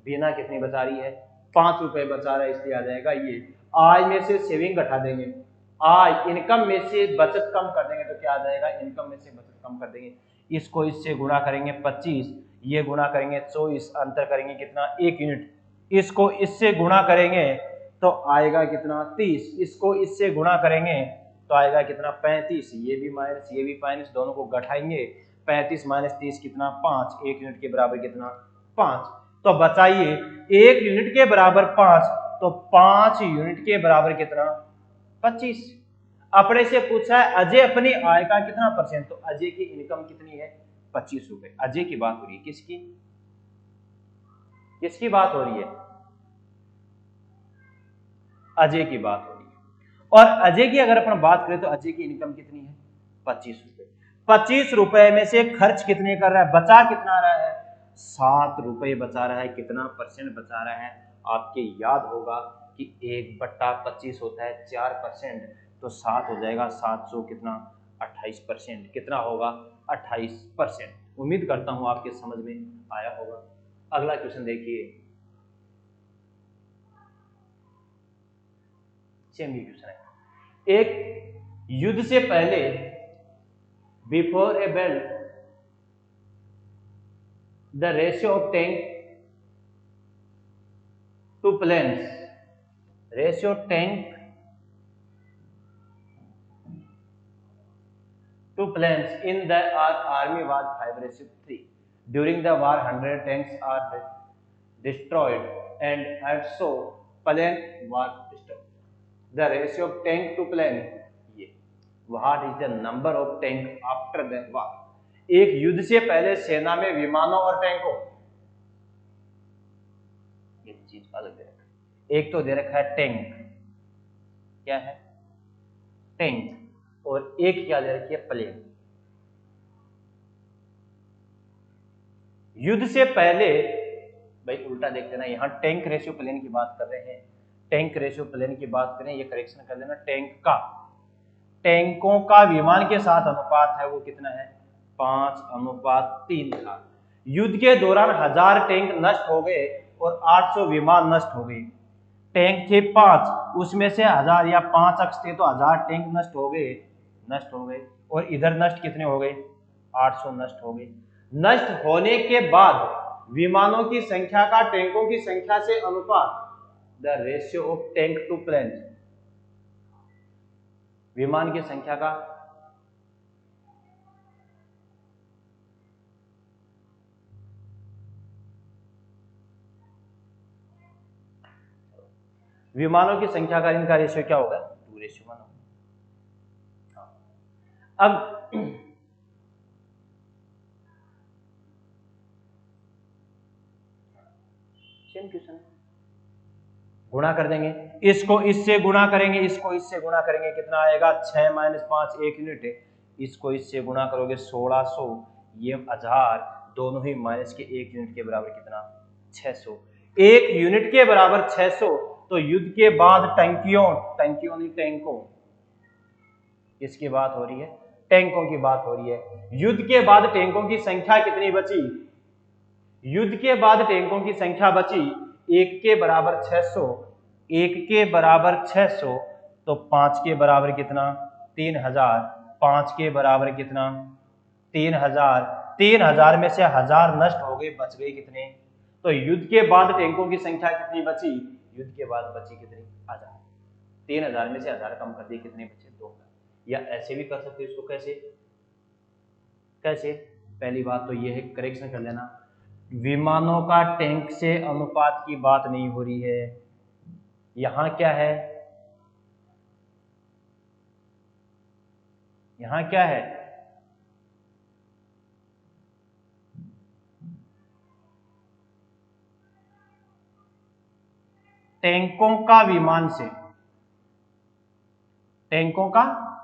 बीना कितनी बचा रही है, 5 रुपए बचा रहा है, इसलिए आ जाएगा ये। आय में से सेविंग घटा देंगे, आय इनकम में से बचत कम कर देंगे, तो क्या आ जाएगा, इनकम में से बचत कम कर देंगे। इसको इससे गुणा करेंगे 25, ये गुणा करेंगे 24, अंतर करेंगे कितना, 1 यूनिट। इसको इससे गुणा करेंगे तो आएगा कितना, 30। इसको इससे गुणा करेंगे तो आएगा कितना, 35। ये भी माइनस, ये भी माइनस, दोनों को घटाएंगे, 35 माइनस 30 कितना, 5। 1 यूनिट के बराबर कितना, 5। तो बचाइए 1 यूनिट के बराबर 5, तो 5 यूनिट के बराबर कितना, 25। अपने से पूछा है अजय अपनी आय का कितना परसेंट, तो अजय की इनकम कितनी है, 25 रुपए। अजय की बात हो रही है, किसकी, किसकी बात हो रही है, अजय की बात हो रही है। और अजय की अगर अपन बात करें तो अजय की इनकम कितनी है, 25 रुपए। 25 रुपए में से खर्च कितने कर रहा है, बचा कितना रहा है, 7 रुपए बचा रहा है। कितना परसेंट बचा रहा है, आपके याद होगा कि 1/25 होता है 4%, तो 7 हो जाएगा 700 कितना, 28%। कितना होगा, 28%। उम्मीद करता हूं आपके समझ में आया होगा। अगला क्वेश्चन देखिए, सेम ही क्वेश्चन है। एक युद्ध से पहले, before a battle, the ratio of tank to planes, ratio tank to planes in the army was 5:3. During the war 100 tanks are destroyed and also plane was destroyed. The ratio of tank to plane, ये what is the number of tank after the war? एक युद्ध से पहले सेना में विमानों और टैंकों, ये चीज अलग दे रखा है। एक तो दे रखा है टैंक, क्या है, टैंक, और एक क्या दे रखी है, प्लेन। युद्ध से पहले, भाई उल्टा देखते ना, यहां टैंक रेशियो प्लेन की बात कर रहे हैं, टैंक रेशियो प्लेन की बात करें, ये करेक्शन कर लेना, टैंकों का विमान के साथ अनुपात है वो कितना है, 5:3 था। युद्ध के दौरान 1000 टैंक नष्ट हो गए और 800 विमान नष्ट हो गए। टैंक थे 5, उसमें से 1000 या 5 अक्ष थे, तो 1000 टैंक नष्ट हो गए, और इधर नष्ट कितने हो गए, 800 नष्ट हो गए। नष्ट होने के बाद विमानों की संख्या का टैंकों की संख्या से अनुपात, the ratio of tank to plane, विमान की संख्या का विमानों की संख्या का इनका रेशियो क्या होगा, 2:1 होगा। अब सेम क्वेश्चन गुणा कर देंगे, इसको इससे गुणा करेंगे, इसको इससे गुणा करेंगे, कितना आएगा, 6 - 5 1 यूनिट है। इसको इससे गुणा करोगे 1600, ये 1000, दोनों ही माइनस के 1 यूनिट के बराबर कितना, 600। 1 यूनिट के बराबर 600, तो युद्ध के बाद टंकियों नहीं टैंकों, किसकी बात हो रही है, टैंकों की बात हो रही है। युद्ध के बाद टैंकों की संख्या कितनी बची, युद्ध के बाद टैंकों की संख्या बची 1 के बराबर 600, 1 के बराबर 600, तो 5 के बराबर कितना, 3000, 5 के बराबर कितना, 3000, 3000 में से 1000 नष्ट हो गए, बच गए कितने, तो युद्ध के बाद टैंकों की संख्या कितनी बची, युद्ध के बाद बची कितनी, 1000। 3000 में से 1000 कम कर दिए, कितने बचे, 2000। या ऐसे भी कर सकते हो इसको, कैसे, पहली बात तो ये है, करेक्शन कर लेना, विमानों का टैंक से अनुपात की बात नहीं हो रही है, यहां क्या है, यहां क्या है, टैंकों का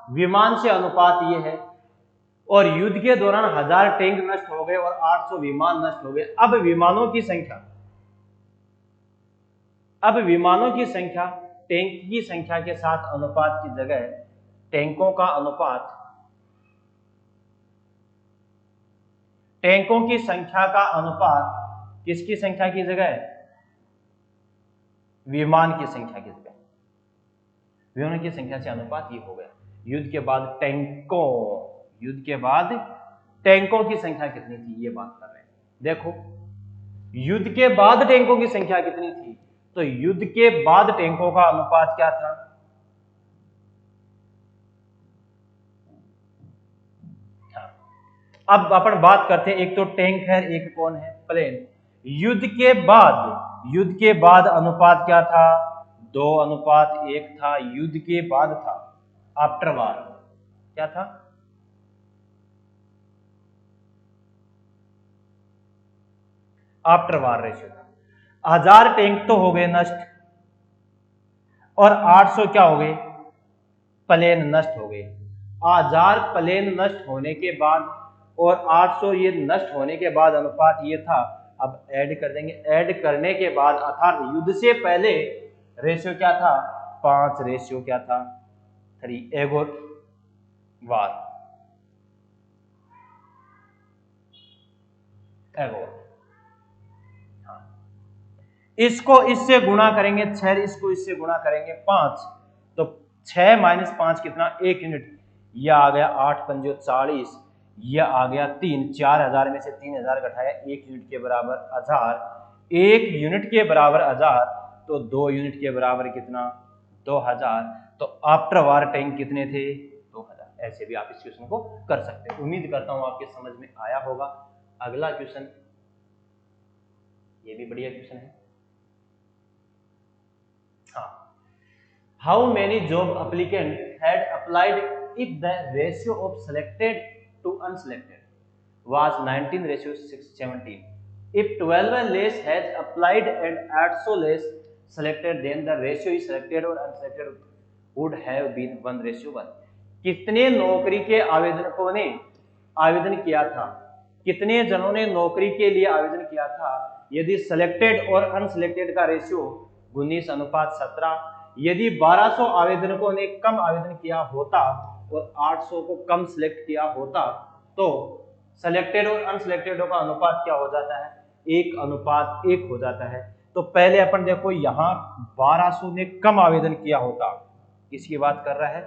विमान से अनुपात ये है, और युद्ध के दौरान 1000 टैंक नष्ट हो गए और 800 विमान नष्ट हो गए। अब विमानों की संख्या टैंक की संख्या के साथ अनुपात की जगह टैंकों का अनुपात, टैंकों की संख्या का अनुपात किसकी संख्या की जगह, विमान की संख्या की जगह, विमानों की संख्या से अनुपात ये हो गया। युद्ध के बाद टैंकों, युद्ध के बाद टैंकों की संख्या कितनी थी ये बात कर रहे हैं। देखो युद्ध के बाद टैंकों की संख्या कितनी थी, तो युद्ध के बाद टैंकों का अनुपात क्या था, अब अपन बात करते हैं, एक तो टैंक है, एक कौन है, प्लेन। युद्ध के बाद अनुपात क्या था, 2:1 था, युद्ध के बाद था। आफ्टर वार क्या था, आफ्टर वार रेशियो था। 1000 टैंक तो हो गए नष्ट और 800 क्या हो गए, प्लेन नष्ट हो गए। 1000 प्लेन नष्ट होने के बाद और 800 ये नष्ट होने के बाद अनुपात ये था। अब ऐड कर देंगे, ऐड करने के बाद अर्थात युद्ध से पहले रेशियो क्या था, 5 रेशियो क्या था, 3 एगोर वार, एगोर। इसको इससे गुणा करेंगे 6, इसको इससे गुणा करेंगे 5, तो 6 - 5 कितना, 1 यूनिट। यह आ गया 8 पंजो 40, यह आ गया 3, 4000 में से 3000 घटाया 1 यूनिट के बराबर 1000, 1 यूनिट के बराबर 1000, तो 2 यूनिट के बराबर कितना, 2000। तो आफ्टर वार टैंक कितने थे, 2000। ऐसे भी आप इस क्वेश्चन को कर सकते हैं। उम्मीद करता हूं आपके समझ में आया होगा। अगला क्वेश्चन, ये भी बढ़िया क्वेश्चन है। How many job applicant had applied if the ratio of selected to unselected was 19:17? If 12 less has applied and 800 less selected, then the ratio is selected or unselected would have been 1:1. कितने नौकरी के आवेदकों ने आवेदन किया था, कितने जनों ने नौकरी के लिए आवेदन किया था, यदि सिलेक्टेड और अनसिलेक्टेड का रेशियो 19:17, यदि 1200 आवेदकों ने कम आवेदन किया होता और 800 को कम सिलेक्ट किया होता, तो सिलेक्टेड और अनसिलेक्टेड का अनुपात क्या हो जाता है, 1:1 हो जाता है। तो पहले अपन देखो यहां 1200 ने कम आवेदन किया होता, किसकी बात कर रहा है,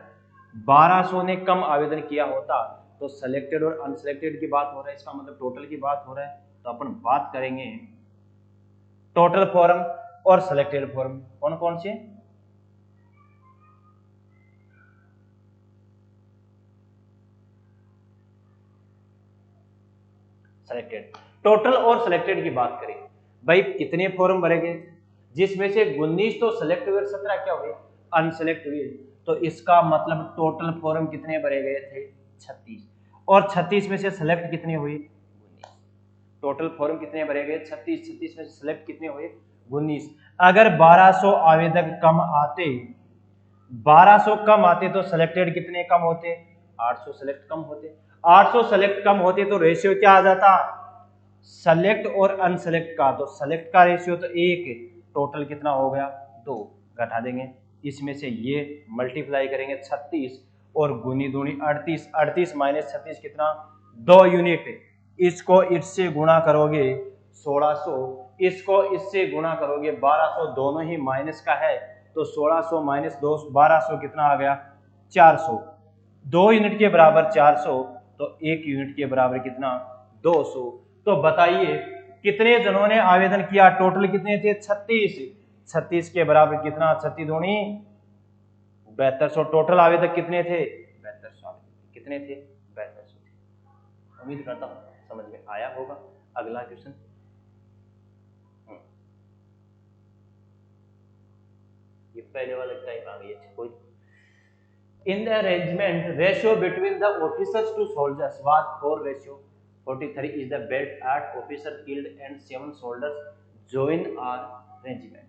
1200 ने कम आवेदन किया होता, तो सिलेक्टेड और अनसिलेक्टेड की बात हो रहा है, इसका मतलब टोटल की बात हो रहा है। तो अपन बात करेंगे टोटल फॉर्म और सिलेक्टेड फॉर्म, कौन कौन से, सिलेक्टेड। टोटल और सिलेक्टेड की बात करें, भाई कितने फॉर्म भरे गए, जिसमें से 19 तो सिलेक्ट हुए, 17 क्या हुए, अनसिलेक्ट हुए। तो इसका मतलब टोटल फॉर्म कितने भरे गए थे, 36, और 36 में से सिलेक्ट कितने हुए, 19। टोटल फॉर्म कितने भरे गए, 36, 36 में से सिलेक्ट कितने हुए, 19। अगर 1200 आवेदक कम आते, 1200 कम आते तो सिलेक्टेड कितने कम होते, 800 सिलेक्ट कम होते। 800 सेलेक्ट कम होते तो रेशियो क्या आ जाता, सेलेक्ट और अनसेलेक्ट का, तो सेलेक्ट का रेशियो तो 1, टोटल कितना हो गया, 2, घटा देंगे, इसमें से ये मल्टीप्लाई करेंगे 36 और गुनी दूनी 38, 38 - 36 कितना, 2 यूनिट। इसको इससे गुणा करोगे 1600, इसको इससे गुणा करोगे 1200, दोनों ही माइनस का है, तो 1600 - 2 1200 कितना आ गया, 400। 2 यूनिट के बराबर 400, तो 1 यूनिट के बराबर कितना, 200। तो बताइए कितने जनों ने आवेदन किया, टोटल कितने थे, 36, 36 के बराबर कितना, 36 दूनी 7200। टोटल आवेदक कितने थे, 7200 आवेदक कितने थे, 7200 थे। उम्मीद करता हूं समझ में आया होगा। अगला क्वेश्चन, ये पहले वाला टाइप आ गई है, कोई। In the arrangement, ratio between the officers to soldiers was 4:43 is the best 8 officers killed and 7 soldiers join our regiment.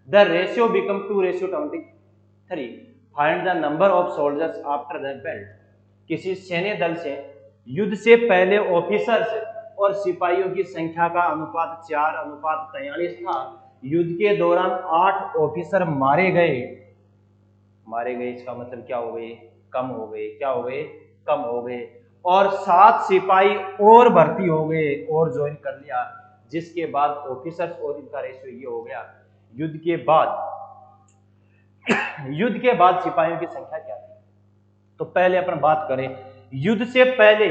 The ratio become 2:23. Find the number of soldiers after the belt. किसी सैन्य दल से युद्ध से पहले officers और सिपाहियों की संख्या का अनुपात 4:43 था। युद्ध के दौरान 8 ऑफिसर मारे गए मारे गए, इसका मतलब क्या हो गए, कम हो गए, क्या हो गए, कम हो गए। और 7 सिपाही और भर्ती हो गए और ज्वाइन कर लिया, जिसके बाद ऑफिसर्स और इनका रेशियो ये हो गया। युद्ध के बाद युद्ध के बाद सिपाहियों की संख्या क्या थी? तो पहले अपन बात करें, युद्ध से पहले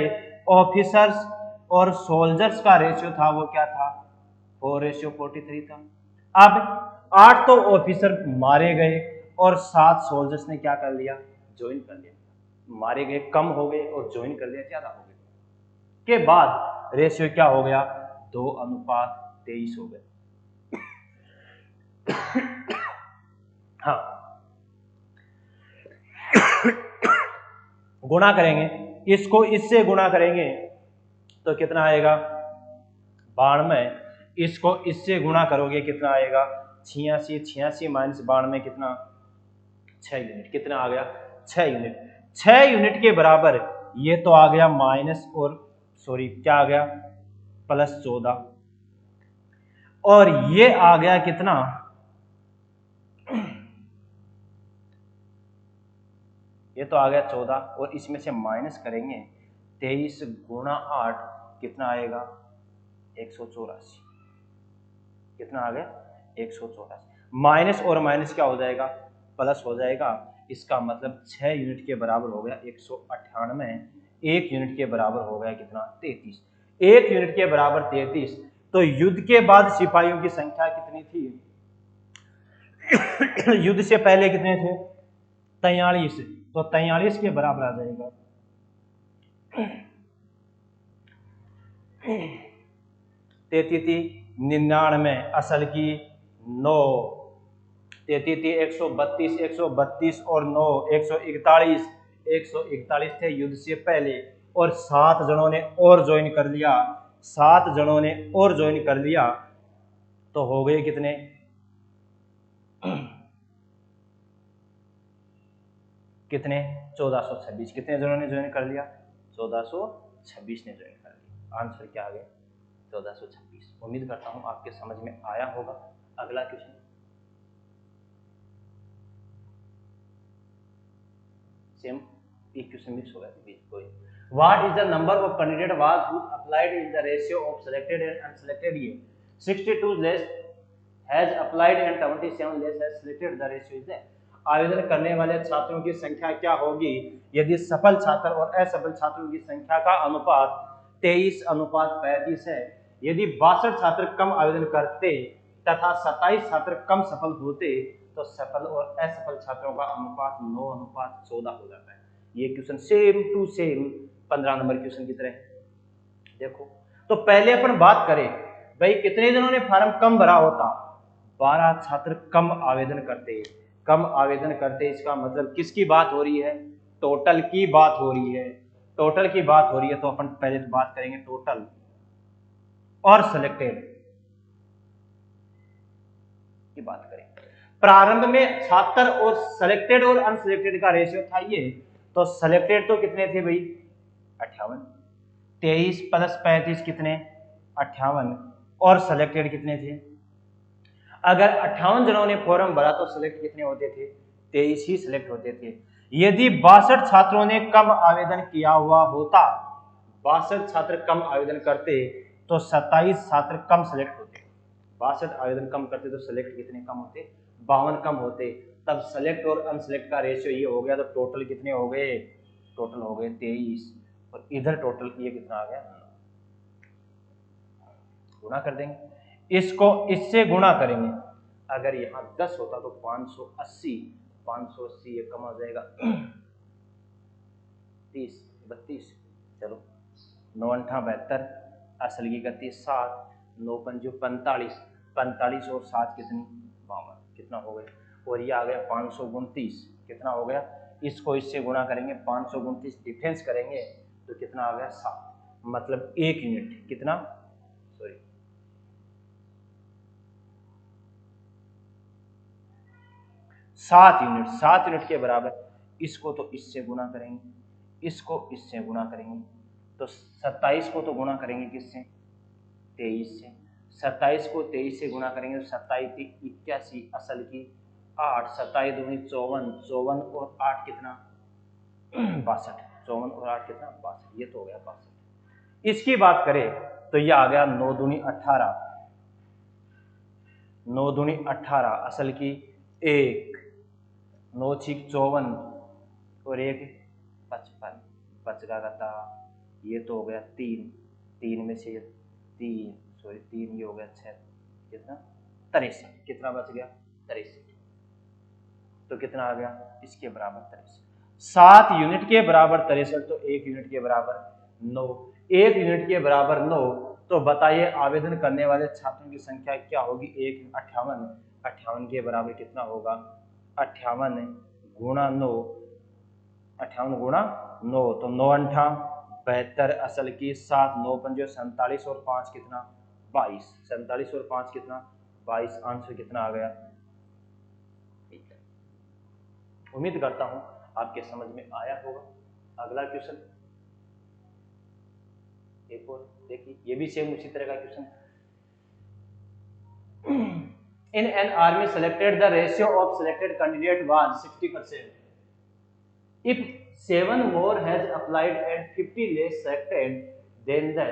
ऑफिसर्स और सोल्जर्स का रेशियो था, वो क्या था, 4:43 था। अब 8 तो ऑफिसर मारे गए और 7 सोल्जर्स ने क्या कर लिया, ज्वाइन कर लिया। मारे गए कम हो गए और ज्वाइन कर लिया ज्यादा हो गए, के बाद रेशियो क्या हो गया, 2:23 हो गया। हाँ, गुणा करेंगे, इसको इससे गुणा करेंगे तो कितना आएगा, 92। इसको इससे गुणा करोगे कितना आएगा, 86। 86 माइनस 92 कितना, 6 यूनिट। कितना आ गया, 6 यूनिट। 6 यूनिट के बराबर ये तो आ गया माइनस, और सॉरी क्या आ गया, +14। और ये आ गया कितना, ये तो आ गया 14, और इसमें से माइनस करेंगे 23 गुणा 8 कितना आएगा, 184। कितना आ गया, 184। माइनस और माइनस क्या हो जाएगा, प्लस हो जाएगा। इसका मतलब 6 यूनिट के बराबर हो गया 198। 1 यूनिट के बराबर हो गया कितना, 33। 1 यूनिट के बराबर 33। तो युद्ध के बाद सिपाहियों की संख्या कितनी थी, युद्ध से पहले कितने थे, 43। तो 43 के बराबर आ जाएगा 99, असल की 9, 132, 132 और 9, 141। 141 थे युद्ध से पहले, और 7 जनों ने और ज्वाइन कर लिया, 7 जनों ने और ज्वाइन कर लिया, तो हो गए कितने, कितने, 1426। कितने जनों ने ज्वाइन कर लिया, 1426 ने ज्वाइन कर लिया। आंसर क्या आ गया, 1426। उम्मीद करता हूं आपके समझ में आया होगा। अगला क्वेश्चन, सेम इक्वेशन मिक्स हो गया बीच कोई। What is the number of candidate was who applied in the ratio of selected and unselected ये 62 less has applied and 27 less has selected, the ratio is that. आवेदन करने वाले छात्रों की संख्या क्या होगी यदि सफल छात्र और असफल छात्रों की संख्या का अनुपात 23:35 है। यदि 62 छात्र कम आवेदन करते तथा 27 छात्र कम सफल होते तो सफल और असफल छात्रों का अनुपात 9:14 हो जाता है। ये question same to same 15 number question की तरह। देखो, तो पहले अपन बात करें भाई कितने जनों ने फॉर्म कम भरा होता, 12 छात्र कम आवेदन करते। कम आवेदन करते इसका मतलब किसकी बात हो रही है, टोटल की बात हो रही है। टोटल की बात हो रही है तो अपन पहले तो बात करेंगे टोटल और सिलेक्टेड की बात करें। प्रारंभ में छात्र और सिलेक्टेड और अनसिलेक्टेड का रेशियो था ये, तो सिलेक्टेड तो कितने थे भाई, 58। 23 + 35 कितने, 58। और सिलेक्टेड कितने थे, अगर 58 जनों ने फॉर्म भरा तो सिलेक्ट कितने होते थे, 23 ही सिलेक्ट होते थे। यदि 62 छात्रों ने कम आवेदन किया हुआ होता, 62 छात्र कम आवेदन करते तो 27 छात्र कम सिलेक्ट होते। 62 आवेदन कम करते तो सिलेक्ट कितने कम होते, 52 कम होते। तब सिलेक्ट और अनसिलेक्ट का रेशियो ये हो गया, तो टोटल कितने हो गए, टोटल हो गए 23। और इधर टोटल ये कितना आ गया, गुणा कर देंगे, इसको इससे गुणा करेंगे। अगर यहाँ 10 होता तो 580, 580 ये कम आ जाएगा 30, 32। चलो 9 × 72, असल की 31, 7, 9 × 5 45, 45 और 7 कितनी, 52। कितना हो गया, और ये आ गया 529। कितना हो गया, इसको इससे गुणा करेंगे, 529 डिफरेंस करेंगे तो कितना आ गया, 7। मतलब 1 यूनिट कितना, सॉरी 7 यूनिट। 7 यूनिट के बराबर, इसको तो इससे गुणा करेंगे, इसको इससे गुणा करेंगे, तो 27 को तो गुणा करेंगे किससे, 23 से। 27 को 23 से गुणा करेंगे तो 27 × 81, असल की 8, 27 दूनी 54, 54 और 8 कितना 62, 54 और 8 कितना 62, ये तो हो गया 62। इसकी बात करें तो ये आ गया 9 दूनी 18, 9 दूनी 18 असल की 1, 9 छीक 54 और 1 55, बच गया ये तो हो गया 3, 3 में से 3 ये हो गया 6, कितना 63, कितना बच गया 63, तो कितना आ गया इसके बराबर 63, 7 यूनिट के बराबर 63, तो 1 यूनिट के बराबर 9, 1 यूनिट के बराबर 9, तो बताइए आवेदन करने वाले छात्रों की संख्या क्या होगी 58, 58 के बराबर कितना होगा 58 गुणा 9, 58 गुणा 9, तो 9 अंठा 72 असल की 7, 9 पंजे 47 और 5 कितना 22, 47 और 5 कितना 22, आंसर कितना आ गया। ठीक है, उम्मीद करता हूं आपके समझ में आया होगा। अगला क्वेश्चन एक और देखिए, ये भी सेम उसी तरह का क्वेश्चन है। In an army selected, the ratio of selected candidate was 60%. If 7 more has applied and 50 less selected, then the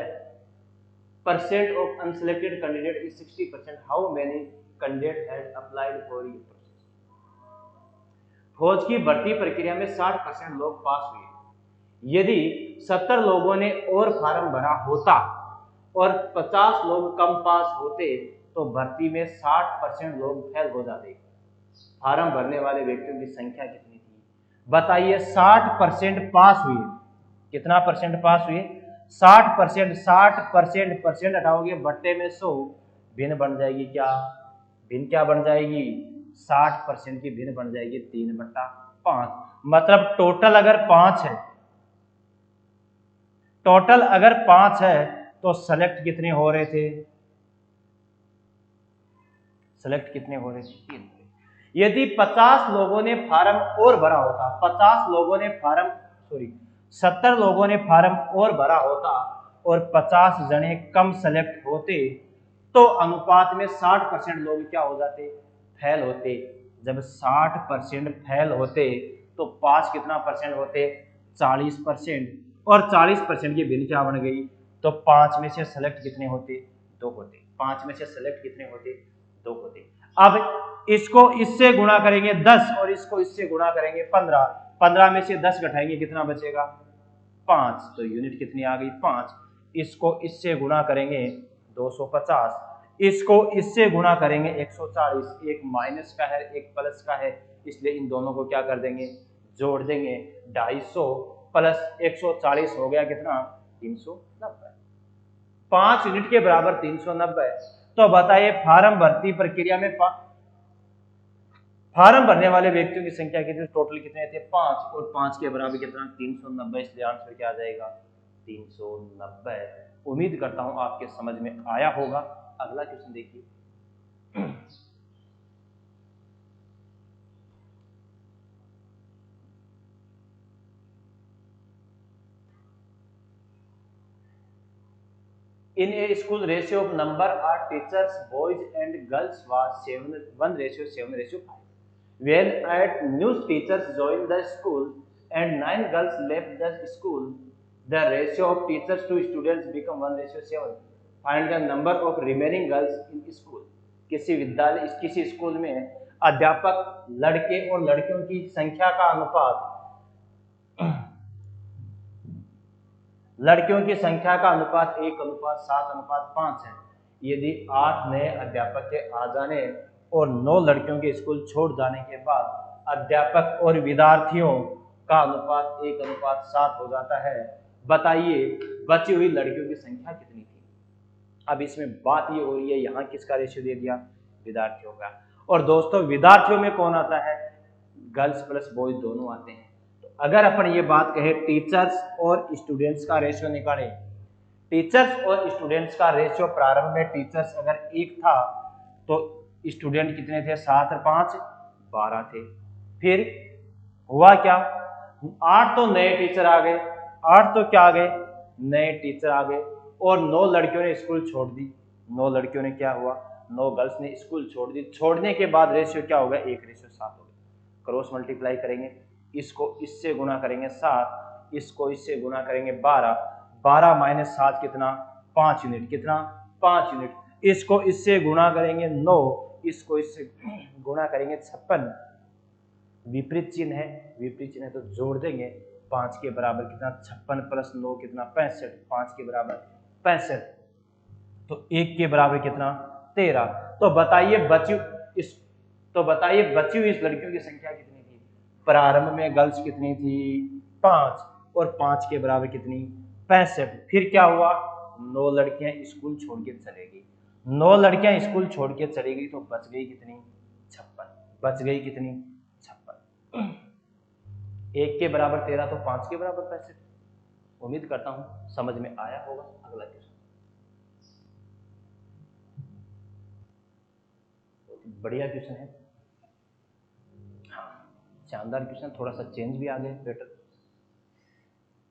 percent of unselected candidate is 60%. How many candidate has applied for ये process? फौज की भर्ती प्रक्रिया में 60% लोग पास हुए। यदि 70 लोगों ने और फार्म भरा होता और 50 लोग कम पास होते तो भर्ती में 60% लोग फेल हो जाते। फार्म भरने वाले व्यक्तियों की संख्या कितनी थी बताइए। 60% पास हुए, कितना परसेंट पास हुए 60%, 60% हटाओगे बट्टे में 100, भिन्न बन जाएगी क्या, भिन्न क्या बन जाएगी 60% की भिन्न बन जाएगी 3/5। मतलब टोटल अगर 5 है, टोटल अगर 5 है तो सेलेक्ट कितने हो रहे थे, सेलेक्ट कितने हो रहे थे 3। यदि 50 लोगों ने फार्म और भरा होता, 50 लोगों ने फार्म 70 लोगों ने फार्म और भरा होता और 50 जने कम सेलेक्ट होते तो अनुपात में 60% लोग क्या हो जाते फेल होते। जब 60% फेल होते तो 5 कितना परसेंट होते 40%, और 40% की भिन्न क्या बन गई तो 5 में से सेलेक्ट कितने होते 2 होते, 5 में से सेलेक्ट कितने होते 2 होते। अब इसको इससे गुणा करेंगे 10 और इसको इससे गुणा करेंगे 15, 15 में से 10 घटाएंगे कितना बचेगा 5, तो यूनिट कितनी आ गई 5। इसको इससे गुणा करेंगे 250, इसको इससे गुणा करेंगे 140, एक माइनस का है एक प्लस का है, इसलिए इन दोनों को क्या कर देंगे जोड़ देंगे, 250 प्लस 140 हो गया कितना 390, 5 यूनिट के बराबर 390। तो बताइए फार्म भर्ती प्रक्रिया में फार्म भरने वाले व्यक्तियों की संख्या कितनी, टोटल कितने थे 5, और 5 के बराबर कितना 390, इसलिए आंसर क्या आ जाएगा 390। उम्मीद करता हूं आपके समझ में आया होगा। अगला क्वेश्चन देखिए, in a school ratio of number of teachers boys and girls was 1:7:5. When 8 new teachers joined the school and 9 girls left the school, the ratio of teachers to students become 1:7. Find the number of remaining girls in school. किसी school में अध्यापक लड़के और लड़कियों की संख्या का अनुपात, लड़कियों की संख्या का अनुपात 1:7:5 है। यदि 8 नए अध्यापक के आ जाने और 9 लड़कियों के स्कूल छोड़ जाने के बाद अध्यापक और विद्यार्थियों का अनुपात 1:7 हो जाता है, बताइए बची हुई लड़कियों की संख्या कितनी थी। अब इसमें बात ये हो रही है यहाँ किसका रेशियो दे दिया विद्यार्थियों का, और दोस्तों विद्यार्थियों में कौन आता है गर्ल्स प्लस बॉयज दोनों आते हैं। अगर अपन ये बात कहें टीचर्स और स्टूडेंट्स का रेशियो निकालें, टीचर्स और स्टूडेंट्स का रेशियो प्रारंभ में टीचर्स अगर 1 था तो स्टूडेंट कितने थे 7 और 5 12 थे। फिर हुआ क्या 8 तो नए टीचर आ गए, 8 तो क्या आ गए नए टीचर आ गए, और 9 लड़कियों ने स्कूल छोड़ दी। 9 लड़कियों ने क्या हुआ 9 गर्ल्स ने स्कूल छोड़ दी। छोड़ने के बाद रेशियो क्या होगा, 1:7 हो गया। क्रॉस मल्टीप्लाई करेंगे, इसको इससे गुना करेंगे 7, इसको इससे गुना करेंगे 12, 12 माइनस 7 कितना, 5 यूनिट, कितना, 5 यूनिट। इसको इससे गुणा करेंगे 9, इसको इससे गुणा करेंगे 56, विपरीत चिन्ह है, विपरीत चिन्ह है तो जोड़ देंगे, 5 के बराबर कितना, 56 प्लस 9 कितना, 65, 5 के बराबर 65, तो 1 के बराबर कितना, 13। तो बताइए बची हुई इस लड़कियों की संख्या कितनी थी। प्रारंभ में गर्ल्स कितनी थी, 5, और 5 के बराबर कितनी, 65। फिर क्या हुआ, 9 लड़कियां स्कूल छोड़ के चले गई, 9 लड़कियां स्कूल छोड़ के चली गई तो बच गई कितनी, 56, बच गई कितनी, 56। 1 के बराबर 13 तो 5 के बराबर 65। उम्मीद करता हूं समझ में आया होगा। अगला क्वेश्चन, बढ़िया क्वेश्चन है, हाँ शानदार क्वेश्चन, थोड़ा सा चेंज भी आ गया, better.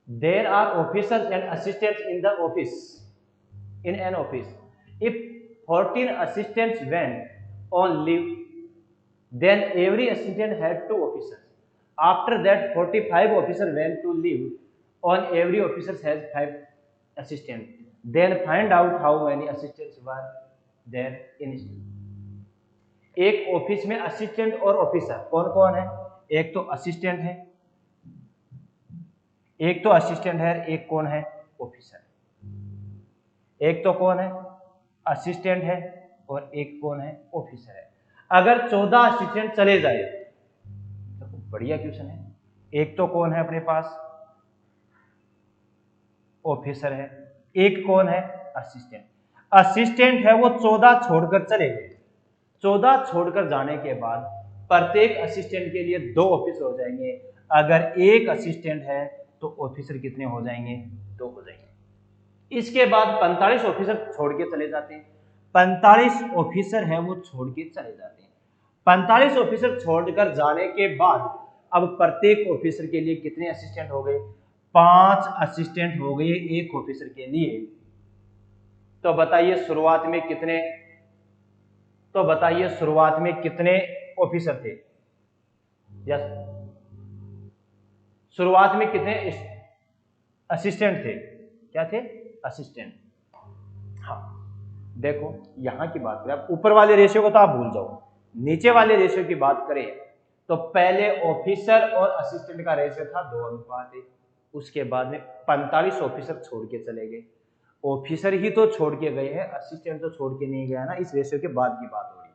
There are officers and assistants in the office, in an office. If 14 assistants went on leave, then every assistant had 2 officers. After that 45 officers went to leave, on every officer has 5 assistants. Then find out how many assistants were there in. एक office में assistant और officer कौन कौन है, एक तो assistant है, एक तो असिस्टेंट है, एक कौन है, ऑफिसर। एक तो कौन है, असिस्टेंट है, और एक कौन है, ऑफिसर है। अगर 14 असिस्टेंट चले जाए तो बढ़िया क्वेश्चन है, एक तो कौन है अपने पास, ऑफिसर है, एक कौन है, असिस्टेंट। असिस्टेंट है वो 14 छोड़कर चले गए, 14 छोड़कर जाने के बाद प्रत्येक असिस्टेंट के लिए 2 ऑफिसर हो जाएंगे। अगर एक असिस्टेंट है तो ऑफिसर कितने हो जाएंगे, 2 हो जाएंगे। इसके बाद 45 ऑफिसर छोड़ के चले जाते हैं, 45 ऑफिसर है वो छोड़ के चले जाते हैं। 45 ऑफिसर छोड़कर जाने के बाद अब प्रत्येक ऑफिसर के लिए कितने असिस्टेंट हो गए, 5 असिस्टेंट हो गए एक ऑफिसर के लिए। तो बताइए शुरुआत में कितने ऑफिसर थे, यस शुरुआत में कितने असिस्टेंट थे, क्या थे, असिस्टेंट। हाँ देखो यहां की बात करें, आप ऊपर वाले रेशियो को तो आप भूल जाओ, नीचे वाले रेशियो की बात करें तो पहले ऑफिसर और असिस्टेंट का रेशियो था 2:1। उसके बाद में 45 ऑफिसर छोड़ के चले गए, ऑफिसर ही तो छोड़ के गए हैं, असिस्टेंट तो छोड़ के नहीं गया ना, इस रेशियो के बाद की बात हो रही,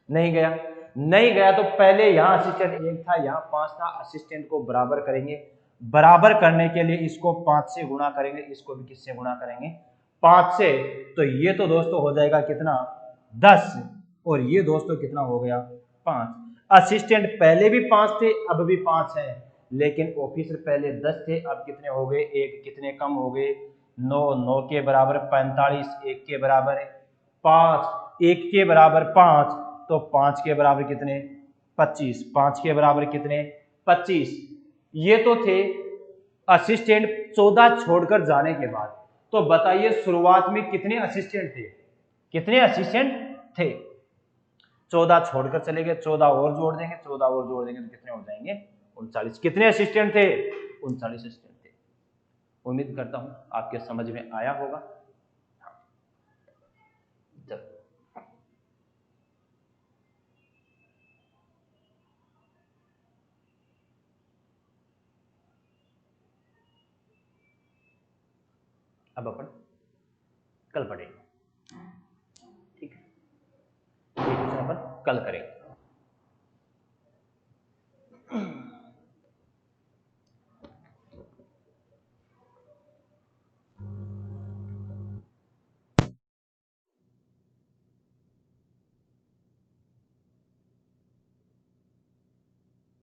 नहीं गया तो पहले यहां असिस्टेंट 1 था, यहां 5 था, असिस्टेंट को बराबर करेंगे, बराबर करने के लिए इसको 5 से गुणा करेंगे, इसको भी किससे गुणा करेंगे, 5 से। तो ये तो दोस्तों हो जाएगा कितना, 10, और ये दोस्तों कितना हो गया, 5। असिस्टेंट पहले भी 5 थे, अब भी 5 है, लेकिन ऑफिसर पहले 10 थे, अब कितने हो गए, 1, कितने कम हो गए, 9, 9 के बराबर 45, 1 के बराबर 5, 1 के बराबर 5, तो 5 के बराबर कितने, 25, 5 के बराबर कितने, 25। ये तो थे असिस्टेंट 14 छोड़कर जाने के बाद। तो बताइए शुरुआत में कितने असिस्टेंट थे, 14 छोड़कर चले गए, 14 और जोड़ देंगे, 14 और जोड़ देंगे तो कितने हो जाएंगे, 39। कितने असिस्टेंट थे, 39 असिस्टेंट थे। उम्मीद करता हूं आपके समझ में आया होगा। अब अपन कल पढ़ेंगे, ठीक है, ये क्वेश्चन अपन कल करेंगे।